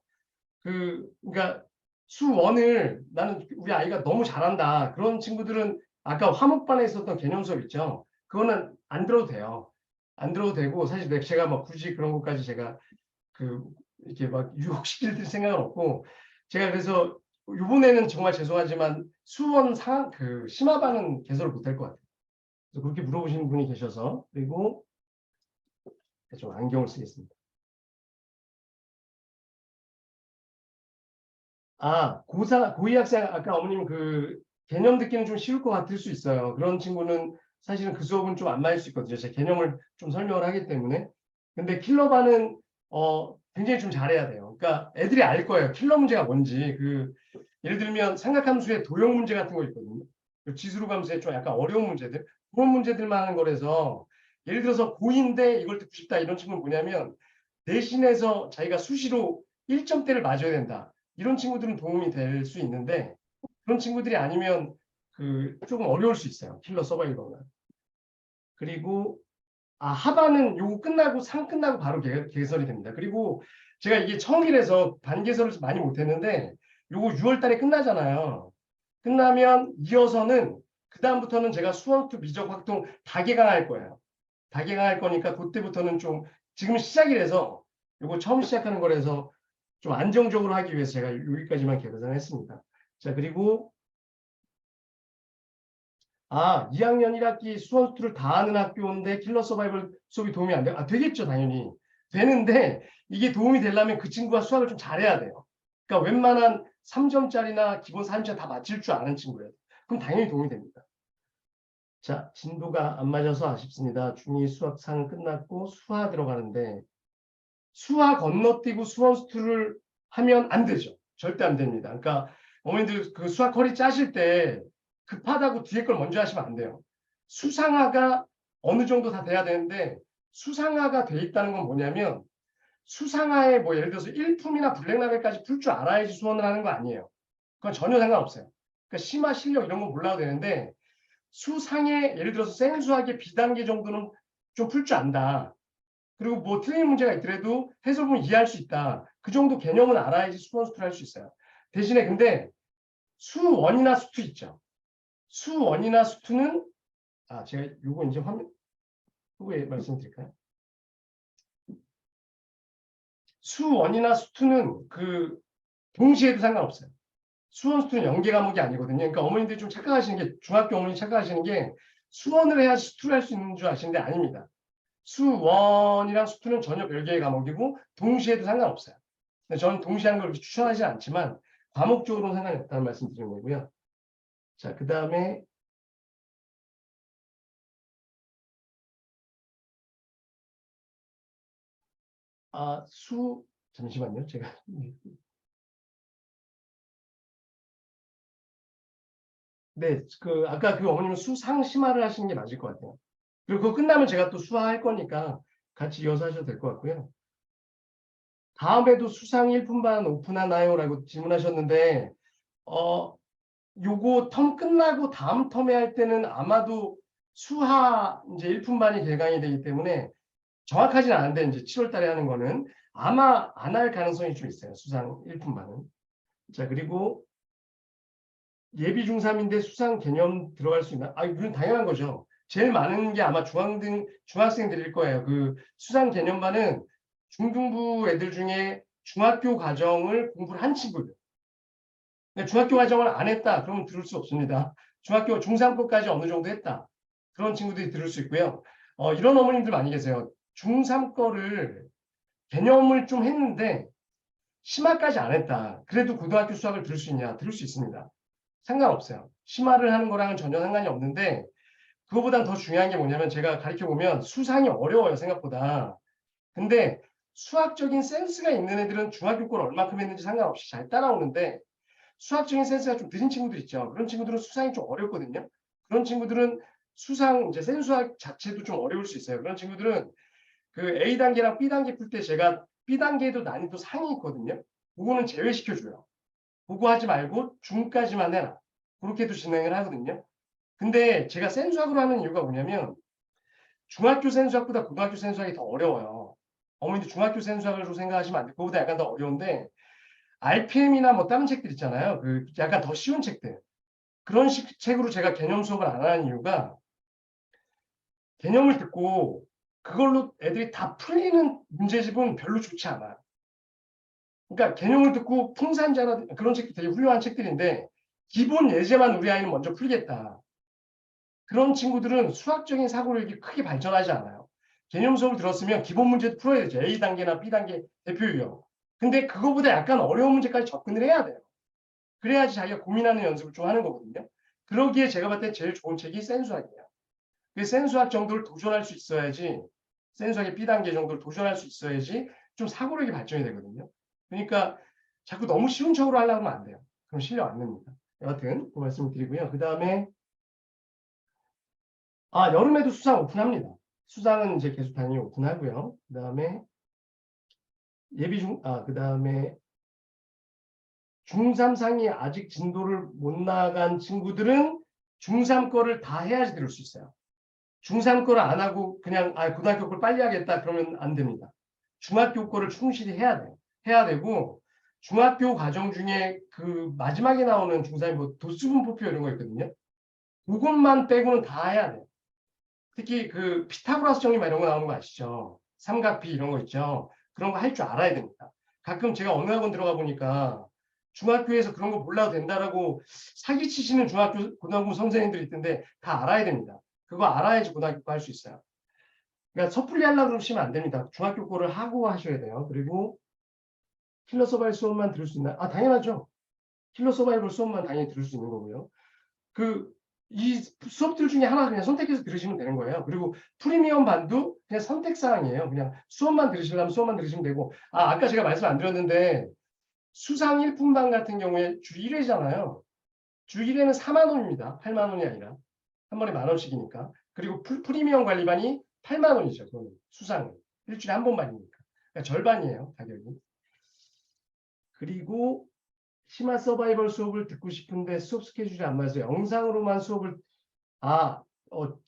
그러니까 수원을 나는 우리 아이가 너무 잘한다. 그런 친구들은 아까 화목반에 있었던 개념 수업 있죠. 그거는 안 들어도 돼요. 안 들어도 되고 사실 제가 막 굳이 그런 것까지 제가 이렇게 막 유혹시킬 생각은 없고 제가 그래서 이번에는 정말 죄송하지만 수원 심화반은 개설을 못할 것 같아요. 그래서 그렇게 물어보시는 분이 계셔서 그리고 좀 안경을 쓰겠습니다. 고2 학생 아까 어머님 그 개념 듣기는 좀 쉬울 것 같을 수 있어요. 그런 친구는 사실은 그 수업은 좀 안 맞을 수 있거든요. 제 개념을 좀 설명을 하기 때문에. 근데 킬러반은 굉장히 좀 잘해야 돼요. 그러니까 애들이 알 거예요. 킬러 문제가 뭔지. 예를 들면 삼각함수의 도형 문제 같은 거 있거든요. 그 지수로 감수의 좀 약간 어려운 문제들. 그런 문제들만 하는 거라서 예를 들어서 고2인데 이걸 듣고 싶다 이런 친구는 뭐냐면 내신에서 자기가 수시로 1점대를 맞아야 된다. 이런 친구들은 도움이 될 수 있는데 그런 친구들이 아니면 조금 어려울 수 있어요. 킬러 서바이벌은. 그리고 하반은 요거 끝나고 상 끝나고 바로 개설이 됩니다. 그리고 제가 이게 처음이라서 반 개설을 많이 못했는데 요거 6월 달에 끝나잖아요. 끝나면 이어서는 그 다음부터는 제가 수원2 미적 확통 다 개강할 거예요. 다 개강할 거니까 그때부터는 좀 지금 시작이라서 요거 처음 시작하는 거라서 좀 안정적으로 하기 위해서 제가 여기까지만 개설했습니다. 자, 그리고 2학년 1학기 수원수투를 다 하는 학교인데 킬러 서바이벌 수업이 도움이 안 돼요? 되겠죠, 당연히. 되는데 이게 도움이 되려면 그 친구가 수학을 좀 잘해야 돼요. 그러니까 웬만한 3점짜리나 기본 4점짜리 다 맞힐 줄 아는 친구예요. 그럼 당연히 도움이 됩니다. 자, 진도가 안 맞아서 아쉽습니다. 중2 수학 상 끝났고 수화 들어가는데 수화 건너뛰고 수원수투를 하면 안 되죠. 절대 안 됩니다. 그러니까 어머니들 그 수학 커리 짜실 때 급하다고 뒤에 걸 먼저 하시면 안 돼요. 수상화가 어느 정도 다 돼야 되는데 수상화가 돼 있다는 건 뭐냐면 수상화에 뭐 예를 들어서 1품이나 블랙라벨까지 풀 줄 알아야지 수원을 하는 거 아니에요. 그건 전혀 상관없어요. 그러니까 심화 실력 이런 거 몰라도 되는데 수상에 예를 들어서 생수학의 비단계 정도는 좀 풀 줄 안다. 그리고 뭐 틀린 문제가 있더라도 해석은 이해할 수 있다. 그 정도 개념은 알아야지 수원 수투를 할 수 있어요. 대신에 근데 수원이나 수투 있죠. 수원이나 수투는 제가 요거 이제 후에 말씀드릴까요? 수원이나 수투는 동시에도 상관없어요. 수원 수투는 연계 과목이 아니거든요. 그러니까 어머님들이 좀 착각하시는 게 중학교 어머니 착각하시는 게 수원을 해야 수투를 할 수 있는 줄 아시는데 아닙니다. 수원이랑 수투는 전혀 별개의 과목이고 동시에도 상관없어요. 저는 동시에 하는 걸 추천하지 않지만 과목적으로는 상관이 없다는 말씀 드리는 거고요. 자, 그 다음에 잠시만요. 제가 네, 아까 그 어머님은 수상심화를 하시는 게 맞을 것 같아요. 그리고 그거 끝나면 제가 또 수화할 거니까 같이 이어서 하셔도 될 것 같고요. 다음에도 수상 1분반 오픈하나요? 라고 질문하셨는데, 요거 텀 끝나고 다음 텀에 할 때는 아마도 수하 이제 1분반이 개강이 되기 때문에 정확하진 않은데, 이제 7월 달에 하는 거는 아마 안 할 가능성이 좀 있어요. 수상 1분반은. 자, 그리고 예비 중3인데 수상 개념 들어갈 수 있나? 이건 당연한 거죠. 제일 많은 게 아마 중학생들일 거예요. 그 수상 개념반은 중등부 애들 중에 중학교 과정을 공부를 한 친구들. 근데 중학교 과정을 안 했다. 그러면 들을 수 없습니다. 중학교 중3까지 어느 정도 했다. 그런 친구들이 들을 수 있고요. 이런 어머님들 많이 계세요. 중3 거를 개념을 좀 했는데 심화까지 안 했다. 그래도 고등학교 수학을 들을 수 있냐? 들을 수 있습니다. 상관없어요. 심화를 하는 거랑은 전혀 상관이 없는데 그거보단 더 중요한 게 뭐냐면 제가 가르쳐보면 수상이 어려워요. 생각보다. 근데 수학적인 센스가 있는 애들은 중학교 걸 얼마큼 했는지 상관없이 잘 따라오는데 수학적인 센스가 좀 늦은 친구들 있죠. 그런 친구들은 수상이 좀 어렵거든요. 그런 친구들은 수상, 이제 센수학 자체도 좀 어려울 수 있어요. 그런 친구들은 그 A단계랑 B단계 풀 때 제가 B단계에도 난이도 상이 있거든요. 그거는 제외시켜줘요. 그거 하지 말고 중까지만 해라. 그렇게도 진행을 하거든요. 근데 제가 센수학으로 하는 이유가 뭐냐면 중학교 센수학보다 고등학교 센수학이 더 어려워요. 어머니들 중학교 생각하시면 안 돼요. 그거보다 약간 더 어려운데 RPM이나 뭐 다른 책들 있잖아요. 그 약간 더 쉬운 책들. 그런 책으로 제가 개념 수업을 안 하는 이유가 개념을 듣고 그걸로 애들이 다 풀리는 문제집은 별로 좋지 않아요. 그러니까 개념을 듣고 풍산자나 그런 책들 되게 훌륭한 책들인데 기본 예제만 우리 아이는 먼저 풀겠다. 그런 친구들은 수학적인 사고력이 크게 발전하지 않아요. 개념 수업을 들었으면 기본 문제도 풀어야 되죠. A단계나 B단계 대표 유형. 근데 그거보다 약간 어려운 문제까지 접근을 해야 돼요. 그래야지 자기가 고민하는 연습을 좀 하는 거거든요. 그러기에 제가 봤을 때 제일 좋은 책이 센수학이에요. 그 센수학 정도를 도전할 수 있어야지, 센수학의 B단계 정도를 도전할 수 있어야지 좀 사고력이 발전이 되거든요. 그러니까 자꾸 너무 쉬운 척으로 하려고 하면 안 돼요. 그럼 실력 안 냅니다. 여하튼 그 말씀을 드리고요. 그 다음에 여름에도 수상 오픈합니다. 수상은 이제 계속 당연히 오픈하고요. 그 다음에 그 다음에 중3 상이 아직 진도를 못 나간 친구들은 중3 거를 다 해야지 들을 수 있어요. 중3 거를 안 하고 그냥 고등학교 걸 빨리 하겠다 그러면 안 됩니다. 중학교 거를 충실히 해야 돼요. 해야 되고 중학교 과정 중에 그 마지막에 나오는 중3이 뭐 도수분포표 이런 거 있거든요. 그것만 빼고는 다 해야 돼요. 특히 그 피타고라스 정리 이런 거 나오는 거 아시죠? 삼각비 이런 거 있죠. 그런 거 할 줄 알아야 됩니다. 가끔 제가 어느 학원 들어가 보니까 중학교에서 그런 거 몰라도 된다라고 사기치시는 고등학교 선생님들이 있던데 다 알아야 됩니다. 그거 알아야지 고등학교 거 할 수 있어요. 그러니까 섣불리 하려고 그러시면 안 됩니다. 중학교 거를 하고 하셔야 돼요. 그리고 킬러 서바이벌 수업만 들을 수 있나? 당연하죠. 킬러 서바이벌 수업만 당연히 들을 수 있는 거고요. 이 수업들 중에 하나 그냥 선택해서 들으시면 되는 거예요. 그리고 프리미엄 반도 그냥 선택사항이에요. 그냥 수업만 들으시려면 수업만 들으시면 되고, 아까 제가 말씀 안 드렸는데, 수상 1분반 같은 경우에 주 1회잖아요. 주 1회는 4만 원입니다. 8만 원이 아니라. 한 번에 10,000원씩이니까. 그리고 프리미엄 관리반이 8만 원이죠. 그거는 수상은. 일주일에 한 번반이니까. 그러니까 절반이에요. 가격이. 그리고 심화 서바이벌 수업을 듣고 싶은데 수업 스케줄이 안 맞아서 영상으로만 수업을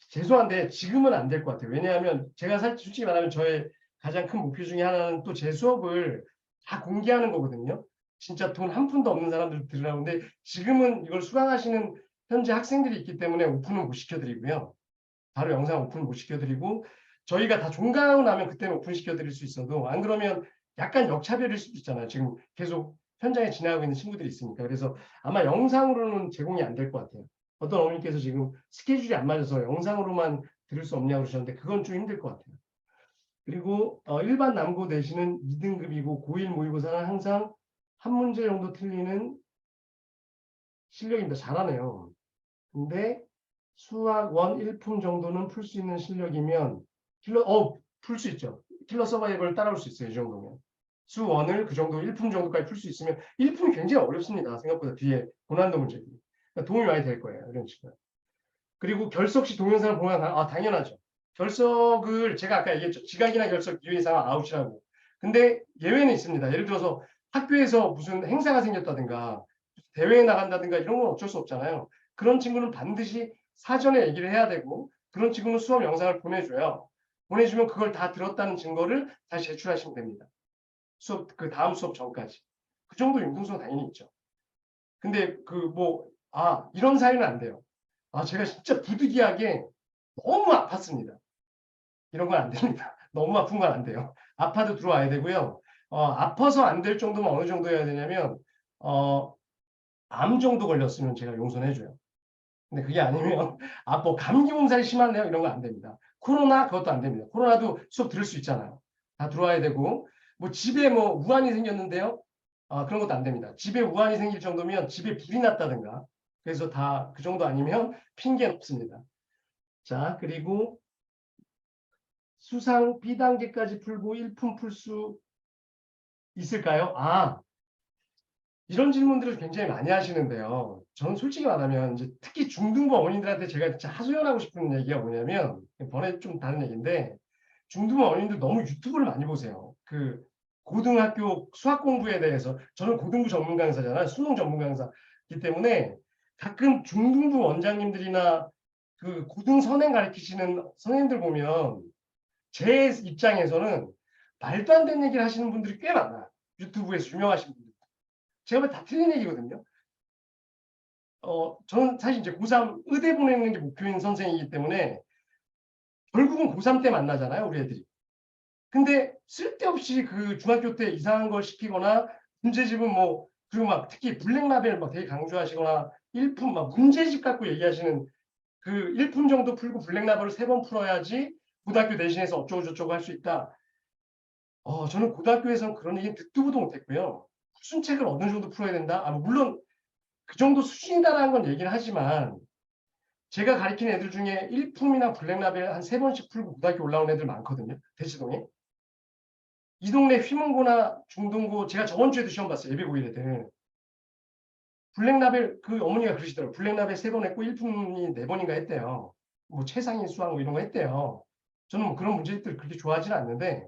죄송한데 지금은 안 될 것 같아요. 왜냐하면 제가 솔직히 말하면 저의 가장 큰 목표 중에 하나는 또 제 수업을 다 공개하는 거거든요. 진짜 돈 한 푼도 없는 사람들 들으라고. 근데 지금은 이걸 수강하시는 현재 학생들이 있기 때문에 오픈은 못 시켜드리고요. 바로 영상 오픈 못 시켜드리고 저희가 다 종강하고 나면 그때는 오픈 시켜드릴 수 있어도 안 그러면 약간 역차별일 수도 있잖아요. 지금 계속 현장에 지나가고 있는 친구들이 있으니까. 그래서 아마 영상으로는 제공이 안 될 것 같아요. 어떤 어머니께서 지금 스케줄이 안 맞아서 영상으로만 들을 수 없냐고 그러셨는데 그건 좀 힘들 것 같아요. 그리고 일반 남고 내신은 2등급이고 고1 모의고사는 항상 한 문제 정도 틀리는 실력입니다. 잘하네요. 근데 수학 원 1품 정도는 풀 수 있는 실력이면 풀 수 있죠. 킬러 서바이벌 따라올 수 있어요. 이 정도면. 수 원을 그 정도 1품 정도까지 풀 수 있으면 1품이 굉장히 어렵습니다. 생각보다 뒤에 고난도 문제들이. 그러니까 도움이 많이 될 거예요. 이런 식으로. 그리고 결석시 동영상을 보면 당연하죠. 결석을 제가 아까 얘기했죠. 지각이나 결석 이유 이상은 아웃이라고. 근데 예외는 있습니다. 예를 들어서 학교에서 무슨 행사가 생겼다든가 대회에 나간다든가 이런 건 어쩔 수 없잖아요. 그런 친구는 반드시 사전에 얘기를 해야 되고 그런 친구는 수업 영상을 보내줘요. 보내주면 그걸 다 들었다는 증거를 다시 제출하시면 됩니다. 그 다음 수업 전까지. 그 정도 융통성 당연히 있죠. 근데 이런 사유는 안 돼요. 제가 진짜 부득이하게 너무 아팠습니다. 이런 건 안 됩니다. 너무 아픈 건 안 돼요. 아파도 들어와야 되고요. 아파서 안 될 정도면 어느 정도 해야 되냐면, 암 정도 걸렸으면 제가 용서는 해줘요. 근데 그게 아니면, 감기 몸살이 심하네요. 이런 거 안 됩니다. 코로나, 그것도 안 됩니다. 코로나도 수업 들을 수 있잖아요. 다 들어와야 되고, 집에 우환이 생겼는데요. 그런 것도 안 됩니다. 집에 우환이 생길 정도면 집에 불이 났다든가, 그래서 다 그 정도 아니면 핑계는 없습니다. 자, 그리고 수상 B단계까지 풀고 1품 풀 수 있을까요? 이런 질문들을 굉장히 많이 하시는데요. 저는 솔직히 말하면 이제 특히 중등부 어머님들한테 제가 진짜 하소연하고 싶은 얘기가 뭐냐면, 번외 좀 다른 얘기인데, 중등부 어머님들 너무 유튜브를 많이 보세요. 그 고등학교 수학 공부에 대해서 저는 고등부 전문 강사잖아요. 수능 전문 강사이기 때문에 가끔 중등부 원장님들이나 그 고등 선행 가르치시는 선생님들 보면 제 입장에서는 말도 안 되는 얘기를 하시는 분들이 꽤 많아요. 유튜브에서 유명하신 분들. 제가 보면 다 틀린 얘기거든요. 저는 사실 이제 고3 의대 보내는 게 목표인 선생이기 때문에 결국은 고3 때 만나잖아요, 우리 애들이. 근데 쓸데없이 그 중학교 때 이상한 걸 시키거나 문제집은 그리고 특히 블랙라벨 되게 강조하시거나 1품 문제집 갖고 얘기하시는 그 1품 정도 풀고 블랙라벨을 3번 풀어야지 고등학교 내신에서 어쩌고저쩌고 할 수 있다. 저는 고등학교에서는 그런 얘기 듣도 보도 못했고요. 무슨 책을 어느 정도 풀어야 된다? 물론 그 정도 수준이다라는 건 얘기를 하지만 제가 가르치는 애들 중에 1품이나 블랙라벨 한 3번씩 풀고 고등학교 올라온 애들 많거든요. 대치동에. 이 동네 휘문고나 중동고 제가 저번 주에도 시험 봤어요. 예비 고일 애들. 블랙라벨 그 어머니가 그러시더라고요. 블랙라벨 3번 했고 1품이 4번인가 했대요. 최상위 수학 이런 거 했대요. 저는 그런 문제들 그렇게 좋아하지는 않는데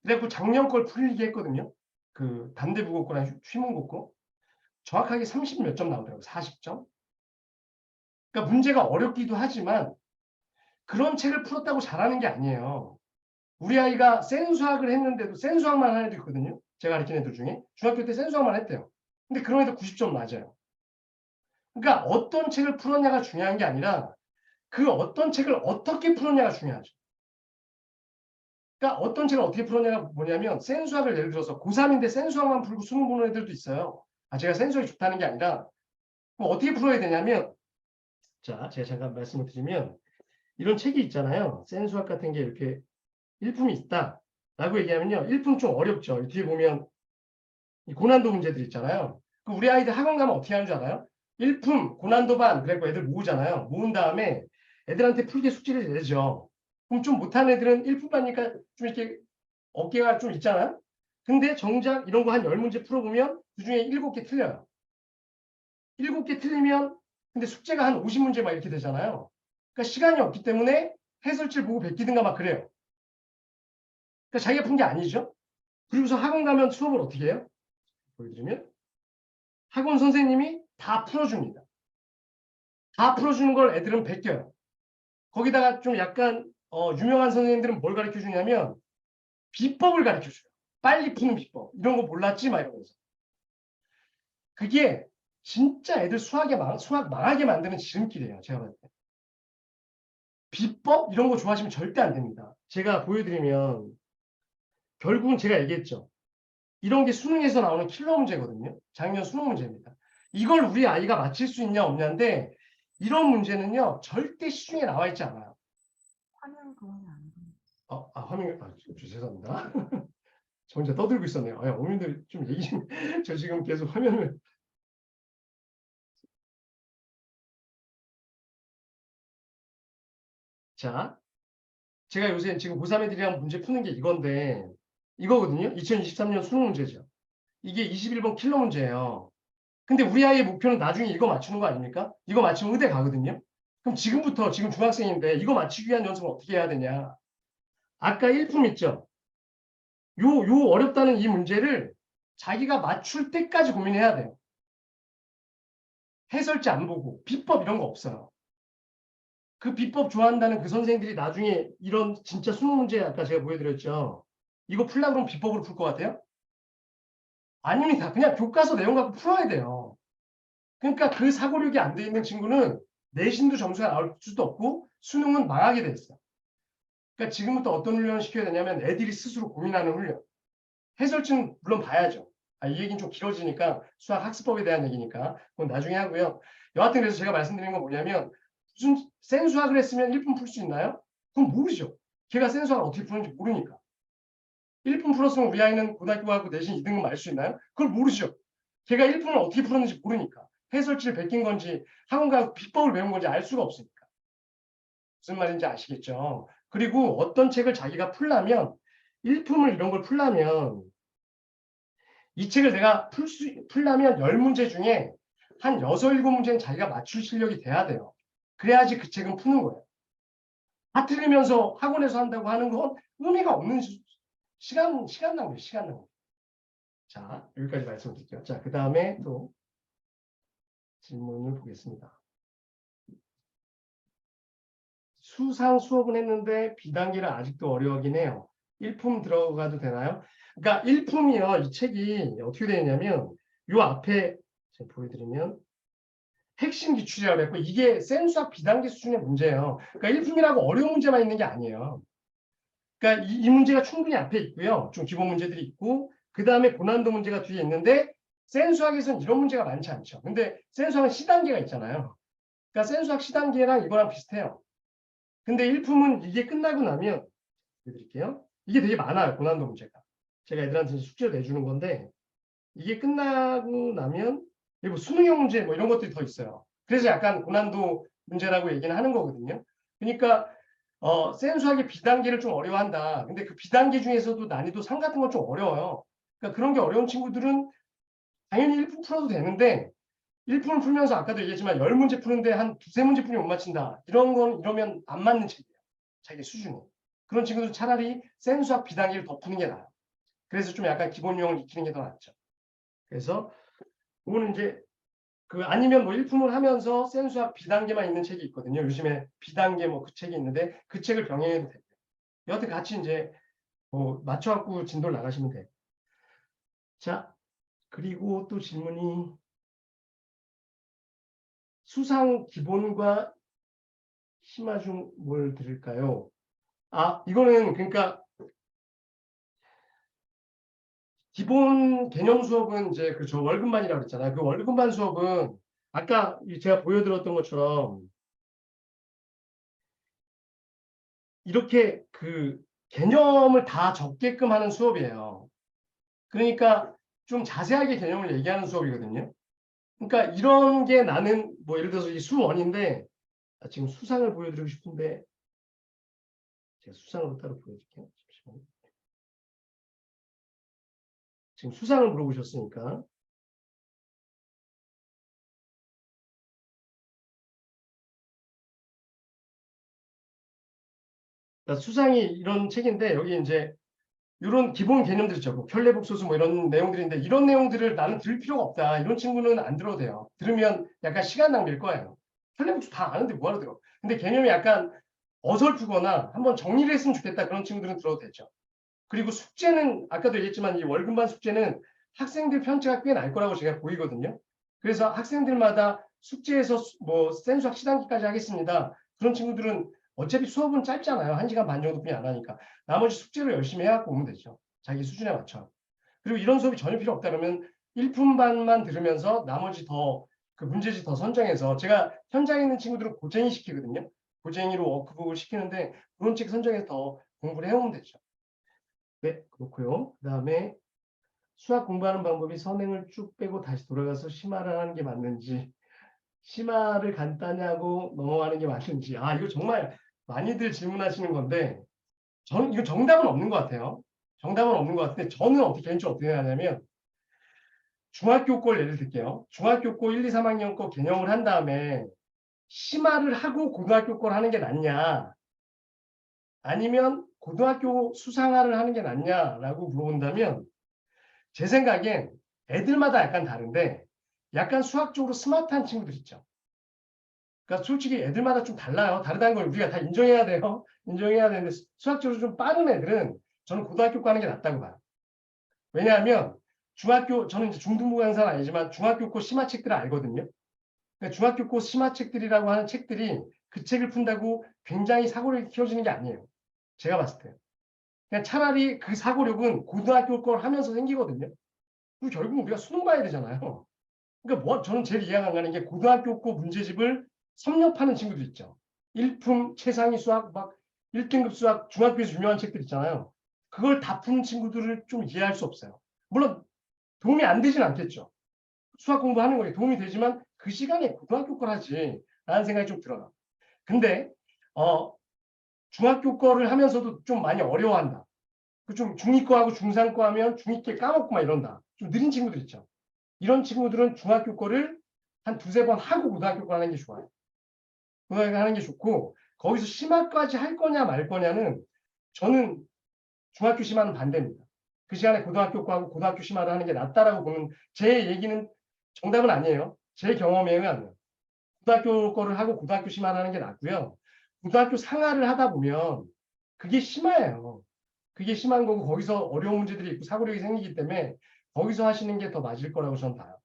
그래갖고 작년 걸 풀리게 했거든요. 그 단대부고거나 휘문고거. 정확하게 30 몇 점 나오더라고요. 40점. 그러니까 문제가 어렵기도 하지만 그런 책을 풀었다고 잘하는 게 아니에요. 우리 아이가 센 수학을 했는데도 센 수학만 하는 애도 있거든요. 제가 가르치는 애들 중에. 중학교 때 센 수학만 했대요. 근데 그런 애들 90점 맞아요. 그러니까 어떤 책을 풀었냐가 중요한 게 아니라 그 어떤 책을 어떻게 풀었냐가 중요하죠. 그러니까 어떤 책을 어떻게 풀었냐가 뭐냐면 센 수학을 예를 들어서 고3인데 센 수학만 풀고 수능 보는 애들도 있어요. 제가 센 수학이 좋다는 게 아니라 어떻게 풀어야 되냐면 자, 제가 잠깐 말씀을 드리면 이런 책이 있잖아요. 센 수학 같은 게 이렇게 1품이 있다 라고 얘기하면요. 1품 좀 어렵죠. 뒤에 보면 고난도 문제들 있잖아요. 우리 아이들 학원 가면 어떻게 하는 줄 알아요? 1품 고난도 반 그래갖고 애들 모으잖아요. 모은 다음에 애들한테 풀게 숙제를 내죠. 그럼 좀 못하는 애들은 1품 반이니까 좀 이렇게 어깨가 좀 있잖아요. 근데 정작 이런 거 한 10문제 풀어보면 그중에 7개 틀려요. 7개 틀리면 근데 숙제가 한 50문제 막 이렇게 되잖아요. 그러니까 시간이 없기 때문에 해설지를 보고 베끼든가 막 그래요. 그러니까 자기가 푼 게 아니죠. 그리고서 학원 가면 수업을 어떻게 해요? 보여드리면 학원 선생님이 다 풀어줍니다. 다 풀어주는 걸 애들은 베껴요. 거기다가 좀 약간 유명한 선생님들은 뭘 가르쳐 주냐면 비법을 가르쳐 줘요. 빨리 푸는 비법. 이런 거 몰랐지? 막 이러면서. 그게 진짜 애들 수학 망하게 만드는 지름길이에요. 제가 봤을 때. 비법? 이런 거 좋아하시면 절대 안 됩니다. 제가 보여드리면 결국은 제가 얘기했죠. 이런 게 수능에서 나오는 킬러 문제거든요. 작년 수능 문제입니다. 이걸 우리 아이가 맞힐 수 있냐 없냐인데 이런 문제는요. 절대 시중에 나와 있지 않아요. 화면 그거는 안 보여. 화면 죄송합니다. 저 혼자 떠들고 있었네요. 어머님들 좀 얘기 좀. 저 지금 계속 화면을 자, 제가 요새 지금 고3애들이랑 문제 푸는 게 이건데, 이거거든요. 2023년 수능 문제죠. 이게 21번 킬러 문제예요. 근데 우리 아이의 목표는 나중에 이거 맞추는 거 아닙니까? 이거 맞추면 의대 가거든요. 그럼 지금부터, 지금 중학생인데 이거 맞추기 위한 연습을 어떻게 해야 되냐? 아까 1품 있죠? 요 어렵다는 이 문제를 자기가 맞출 때까지 고민해야 돼요. 해설지 안 보고 비법 이런 거 없어요. 그 비법 좋아한다는 그 선생님들이 나중에 이런 진짜 수능 문제 아까 제가 보여드렸죠. 이거 풀려고 그러면 비법으로 풀 것 같아요? 아닙니다. 그냥 교과서 내용 갖고 풀어야 돼요. 그러니까 그 사고력이 안 돼 있는 친구는 내신도 점수가 나올 수도 없고 수능은 망하게 돼 있어요. 그러니까 지금부터 어떤 훈련을 시켜야 되냐면 애들이 스스로 고민하는 훈련. 해설지는 물론 봐야죠. 이 얘기는 좀 길어지니까 수학 학습법에 대한 얘기니까 그건 나중에 하고요. 여하튼 그래서 제가 말씀드리는 건 뭐냐면 무슨 센 수학을 했으면 1분 풀 수 있나요? 그건 모르죠. 걔가 센 수학을 어떻게 푸는지 모르니까. 1분 풀었으면 우리 아이는 고등학교 가고 내신 2등급 알 수 있나요? 그걸 모르죠. 걔가 1분을 어떻게 풀었는지 모르니까. 해설지를 베낀 건지 학원 가서 비법을 배운 건지 알 수가 없으니까. 무슨 말인지 아시겠죠? 그리고 어떤 책을 자기가 풀려면 1품을 이런 걸 풀려면 이 책을 내가 풀려면 10문제 중에 한 6, 7문제는 자기가 맞출 실력이 돼야 돼요. 그래야지 그 책은 푸는 거예요. 다 틀리면서 학원에서 한다고 하는 건 의미가 없는 시간 낭비. 자, 여기까지 말씀드릴게요. 자, 그 다음에 또 질문을 보겠습니다. 수상 수업은 했는데 비단계를 아직도 어려워하긴 해요. 1품 들어가도 되나요? 그러니까 1품이요. 이 책이 어떻게 되냐면 요 앞에 제가 보여드리면 핵심 기출이라고 했고 이게 센 수학 비단계 수준의 문제예요. 그러니까 1품이라고 어려운 문제만 있는 게 아니에요. 그러니까 이 문제가 충분히 앞에 있고요. 좀 기본 문제들이 있고 그 다음에 고난도 문제가 뒤에 있는데 센 수학에서는 이런 문제가 많지 않죠. 근데 센 수학은 C단계가 있잖아요. 그러니까 센 수학 C단계랑 이거랑 비슷해요. 근데 1품은 이게 끝나고 나면 보여드릴게요. 이게 되게 많아요. 고난도 문제가. 제가 애들한테 숙제를 내주는 건데 이게 끝나고 나면 뭐 수능형 문제 뭐 이런 것들이 더 있어요. 그래서 약간 고난도 문제라고 얘기는 하는 거거든요. 그러니까 센 수학의 B단계를 좀 어려워한다. 근데 그 B단계 중에서도 난이도 3 같은 건 좀 어려워요. 그러니까 그런 게 어려운 친구들은 당연히 1품 풀어도 되는데 1품을 풀면서 아까도 얘기했지만 10문제 푸는데 한 두세 문제뿐이 못 맞춘다. 이러면 안 맞는 책이에요. 자기 수준이. 그런 친구들 차라리 센 수학 B단계를 더 푸는 게 나아요. 그래서 좀 약간 기본 유형을 익히는 게 더 낫죠. 그래서 그거는 이제 아니면 뭐 1품을 하면서 센 수학 B단계만 있는 책이 있거든요. 요즘에 B단계 뭐 그 책이 있는데 그 책을 병행해도 돼요. 여하튼 같이 이제 뭐 맞춰갖고 진도를 나가시면 돼요. 자, 그리고 또 질문이 수상 기본과 심화 중 뭘 들을까요? 이거는 그러니까 기본 개념 수업은 이제 그저 월급만이라고 그랬잖아요. 그 월급만 수업은 아까 제가 보여드렸던 것처럼 이렇게 그 개념을 다 적게끔 하는 수업이에요. 그러니까 좀 자세하게 개념을 얘기하는 수업이거든요. 그러니까 이런 게 나는 뭐 예를 들어서 이 수원인데 지금 수상을 보여드리고 싶은데 제가 수상으로 따로 보여드릴게요. 잠시만요. 지금 수상을 물어보셨으니까 그러니까 수상이 이런 책인데 여기 이제 이런 기본 개념들 있죠. 뭐 켤레복소수 뭐 이런 내용들인데 이런 내용들을 나는 들을 필요가 없다. 이런 친구는 안 들어도 돼요. 들으면 약간 시간 낭비일 거예요. 켤레복수 다 아는데 뭐하러 들어. 근데 개념이 약간 어설프거나 한번 정리를 했으면 좋겠다. 그런 친구들은 들어도 되죠. 그리고 숙제는 아까도 얘기했지만 이 월급반 숙제는 학생들 편차가 꽤 날 거라고 제가 보이거든요. 그래서 학생들마다 숙제에서 뭐 센수학 시단기까지 하겠습니다. 그런 친구들은 어차피 수업은 짧잖아요. 1시간 반 정도뿐이 안 하니까. 나머지 숙제를 열심히 해갖고 오면 되죠. 자기 수준에 맞춰. 그리고 이런 수업이 전혀 필요 없다 그러면 1분 반만 들으면서 나머지 더 그 문제지 더 선정해서 제가 현장에 있는 친구들은 고쟁이 시키거든요. 고쟁이로 워크북을 시키는데 그런 책 선정해서 더 공부를 해오면 되죠. 네, 그렇고요. 그다음에 수학 공부하는 방법이 선행을 쭉 빼고 다시 돌아가서 심화를 하는 게 맞는지 심화를 간단히 하고 넘어가는 게 맞는지 이거 정말 많이들 질문하시는 건데 저는 이거 정답은 없는 것 같아요. 정답은 없는 것 같은데 저는 개인적으로 어떻게 하냐면 중학교 걸 예를 들게요. 중학교 거 1, 2, 3학년 거 개념을 한 다음에 심화를 하고 고등학교 걸 하는 게 낫냐 아니면 고등학교 수상화를 하는 게 낫냐라고 물어본다면 제 생각엔 애들마다 약간 다른데 약간 수학적으로 스마트한 친구들 있죠. 그러니까 솔직히 애들마다 좀 달라요. 다르다는 걸 우리가 다 인정해야 돼요. 인정해야 되는데 수학적으로 좀 빠른 애들은 저는 고등학교 가는 게 낫다고 봐요. 왜냐하면 저는 이제 중등부 강사는 아니지만 중학교 거 심화책들을 알거든요. 그러니까 중학교 거 심화책들이라고 하는 책들이 그 책을 푼다고 굉장히 사고력이 키워지는 게 아니에요. 제가 봤을 때. 그냥 차라리 그 사고력은 고등학교 걸 하면서 생기거든요. 그리고 결국 우리가 수능 봐야 되잖아요. 그러니까 저는 제일 이해가 안 가는 게 고등학교 거 문제집을 섭렵하는 친구들 있죠. 일품 최상위 수학 막 1등급 수학 중학교에서 유명한 책들 있잖아요. 그걸 다 푸는 친구들을 좀 이해할 수 없어요. 물론 도움이 안 되진 않겠죠. 수학 공부하는 거에 도움이 되지만 그 시간에 고등학교 걸 하지 라는 생각이 좀 들어요. 근데 중학교 거를 하면서도 좀 많이 어려워한다. 좀 중2 거 하고 중3 거 하면 중2 게 까먹고 막 이런다. 좀 느린 친구들 있죠. 이런 친구들은 중학교 거를 한 두세 번 하고 고등학교 거 하는 게 좋아요. 고등학교 하는 게 좋고 거기서 심화까지 할 거냐 말 거냐는 저는 중학교 심화는 반대입니다. 그 시간에 고등학교 거하고 고등학교 심화를 하는 게 낫다라고 보는 제 얘기는 정답은 아니에요. 제 경험에 의하면 고등학교 거를 하고 고등학교 심화를 하는 게 낫고요. 고등학교 상하를 하다 보면 그게 심화예요. 그게 심한 거고 거기서 어려운 문제들이 있고 사고력이 생기기 때문에 거기서 하시는 게 더 맞을 거라고 저는 봐요.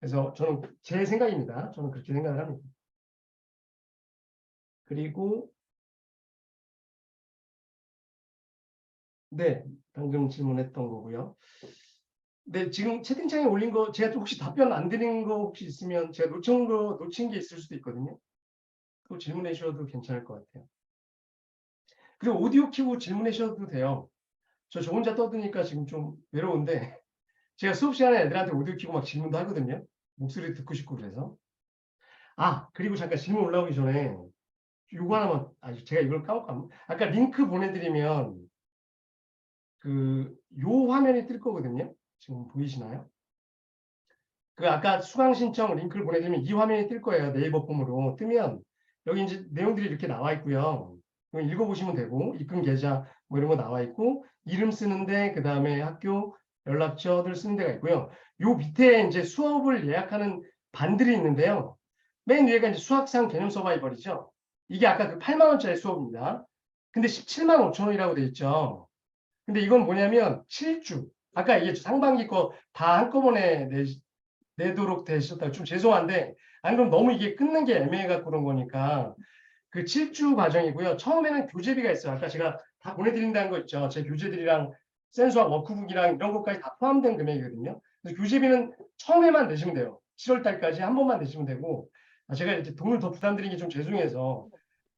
그래서 저는 제 생각입니다. 저는 그렇게 생각을 합니다. 그리고 네, 방금 질문했던 거고요. 네, 지금 채팅창에 올린 거 제가 혹시 답변 안 드린 거 혹시 있으면 제가 놓친 게 있을 수도 있거든요. 또 질문해 주셔도 괜찮을 것 같아요. 그리고 오디오 켜고 질문해 주셔도 돼요. 저 혼자 떠드니까 지금 좀 외로운데 제가 수업 시간에 애들한테 오디오 켜고 막 질문도 하거든요. 목소리 듣고 싶고 그래서. 그리고 잠깐 질문 올라오기 전에 요거 하나만 제가 이걸 까먹고 아까 링크 보내드리면 요 화면이 뜰 거거든요. 지금 보이시나요? 아까 수강 신청 링크를 보내드리면 이 화면이 뜰 거예요. 네이버 폼으로 뜨면 여기 이제 내용들이 이렇게 나와 있고요. 읽어보시면 되고 입금 계좌 뭐 이런 거 나와 있고 이름 쓰는데 그 다음에 학교 연락처들 쓰는 데가 있고요. 요 밑에 이제 수업을 예약하는 반들이 있는데요. 맨 위에가 이제 수학상 개념 서바이벌이죠. 이게 아까 그 8만 원짜리 수업입니다. 근데 17만 5천 원이라고 돼 있죠. 근데 이건 뭐냐면 7주. 아까 이게 상반기 거 다 한꺼번에 내도록 되셨다고 좀 죄송한데 안 그럼 너무 이게 끊는 게 애매해갖고 그런 거니까 그 7주 과정이고요. 처음에는 교재비가 있어요. 아까 제가 다 보내드린다는 거 있죠. 제 교재들이랑 센수학 워크북이랑 이런 것까지 다 포함된 금액이거든요. 그래서 교재비는 처음에만 내시면 돼요. 7월 달까지 한 번만 내시면 되고 제가 이제 돈을 더 부담드리는 게 좀 죄송해서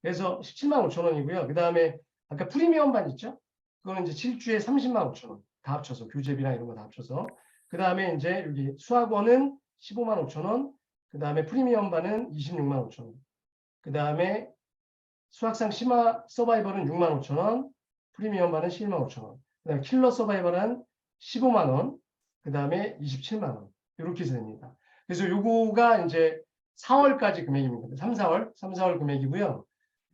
그래서 17만 5천 원이고요. 그 다음에 아까 프리미엄반 있죠? 그거는 이제 7주에 30만 5천 원 다 합쳐서 교재비랑 이런 거 다 합쳐서 그 다음에 이제 여기 수학원은 15만 5천 원, 그 다음에 프리미엄반은 26만 5천 원, 그 다음에 수학상 심화 서바이벌은 6만 5천 원, 프리미엄반은 11만 5천 원, 그 다음에 킬러 서바이벌은 15만 원, 그 다음에 27만 원 이렇게 해서 됩니다. 그래서 요거가 이제 4월까지 금액입니다. 3, 4월 금액이고요.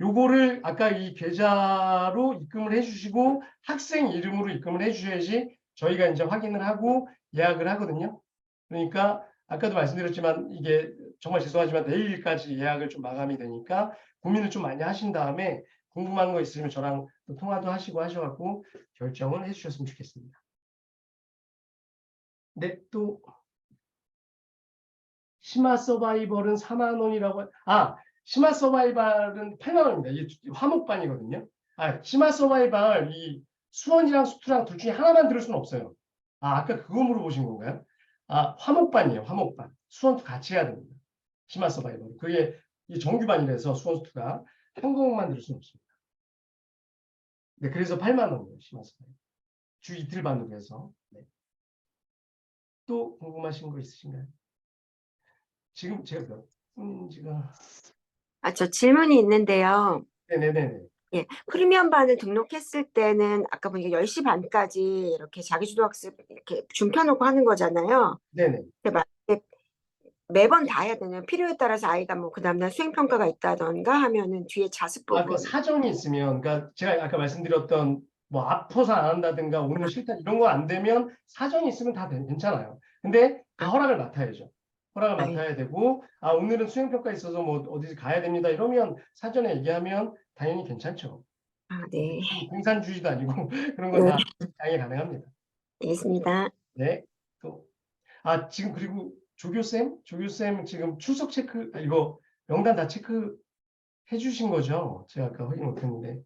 요거를 아까 이 계좌로 입금을 해주시고 학생 이름으로 입금을 해주셔야지 저희가 이제 확인을 하고 예약을 하거든요. 그러니까 아까도 말씀드렸지만 이게 정말 죄송하지만 내일까지 예약을 좀 마감이 되니까 고민을 좀 많이 하신 다음에 궁금한 거 있으면 저랑 또 통화도 하시고 하셔갖고 결정을 해주셨으면 좋겠습니다. 네, 또 심화 서바이벌은 4만 원이라고 심화 서바이벌은 8만 원입니다. 이게 화목반이거든요. 심화 서바이벌 이 수원이랑 수투랑 둘 중에 하나만 들을 수는 없어요. 아까 그거 물어보신 건가요? 화목반이에요. 화목반. 수원투 같이 해야 됩니다. 심화 서바이벌. 그게 이 정규반이라서 수원투가 한 과목만 들을 수는 없습니다. 네, 그래서 8만 원이에요. 심화 서바이벌. 주 이틀 반으로 해서. 네. 또 궁금하신 거 있으신가요? 지금 제가 몇 분인지가 저 질문이 있는데요. 네네네. 예, 프리미엄 반을 등록했을 때는 아까 보니까 10시 반까지 이렇게 자기주도 학습 이렇게 줌 켜놓고 하는 거잖아요. 네네. 근데 만약에 매번 다 해야 되는 필요에 따라서 아이가 뭐 그 다음날 수행평가가 있다던가 하면은 뒤에 자습 아까 부분. 사정이 있으면, 그러니까 제가 아까 말씀드렸던 뭐 아파서 안 한다든가 오늘 싫다 이런 거 안 되면 사정이 있으면 다 괜찮아요. 근데 다 허락을 맡아야죠. 허락을 아, 예. 맡아야 되고, 아 오늘은 수행평가 있어서 뭐 어디 가야 됩니다 이러면 사전에 얘기하면 당연히 괜찮죠. 아, 네. 공산주의도 아니고 그런 건 네, 다 당연히 가능합니다. 알겠습니다. 네. 또, 아 지금 그리고 조교쌤 지금 출석 체크, 이거 명단 다 체크 해주신 거죠? 제가 아까 확인 못했는데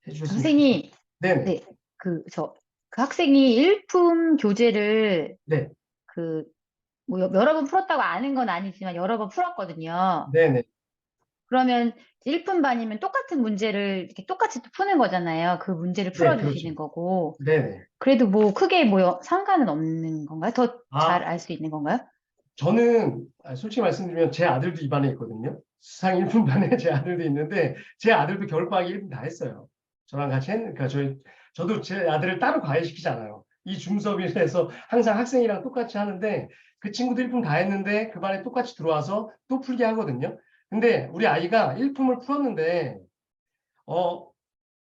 해주셨으면 선생님, 네네. 네, 그 학생이 일품 교재를 네. 뭐 여러 번 풀었다고 아는 건 아니지만 여러 번 풀었거든요. 네네. 그러면 1품 반이면 똑같은 문제를 이렇게 똑같이 또 푸는 거잖아요. 그 문제를 네, 풀어주시는 그렇죠. 거고. 네네. 그래도 뭐 크게 뭐 상관은 없는 건가요? 더 잘 알 수 있는 건가요? 저는 솔직히 말씀드리면 제 아들도 이 반에 있거든요. 수상 1품 반에 제 아들도 있는데 제 아들도 겨울방학 1품 다 했어요. 저랑 같이 그러니까 저도 제 아들을 따로 과외시키지 않아요. 이 줌서비스에서 항상 학생이랑 똑같이 하는데 그 친구도 1품 다 했는데 그 반에 똑같이 들어와서 또 풀게 하거든요. 근데 우리 아이가 1품을 풀었는데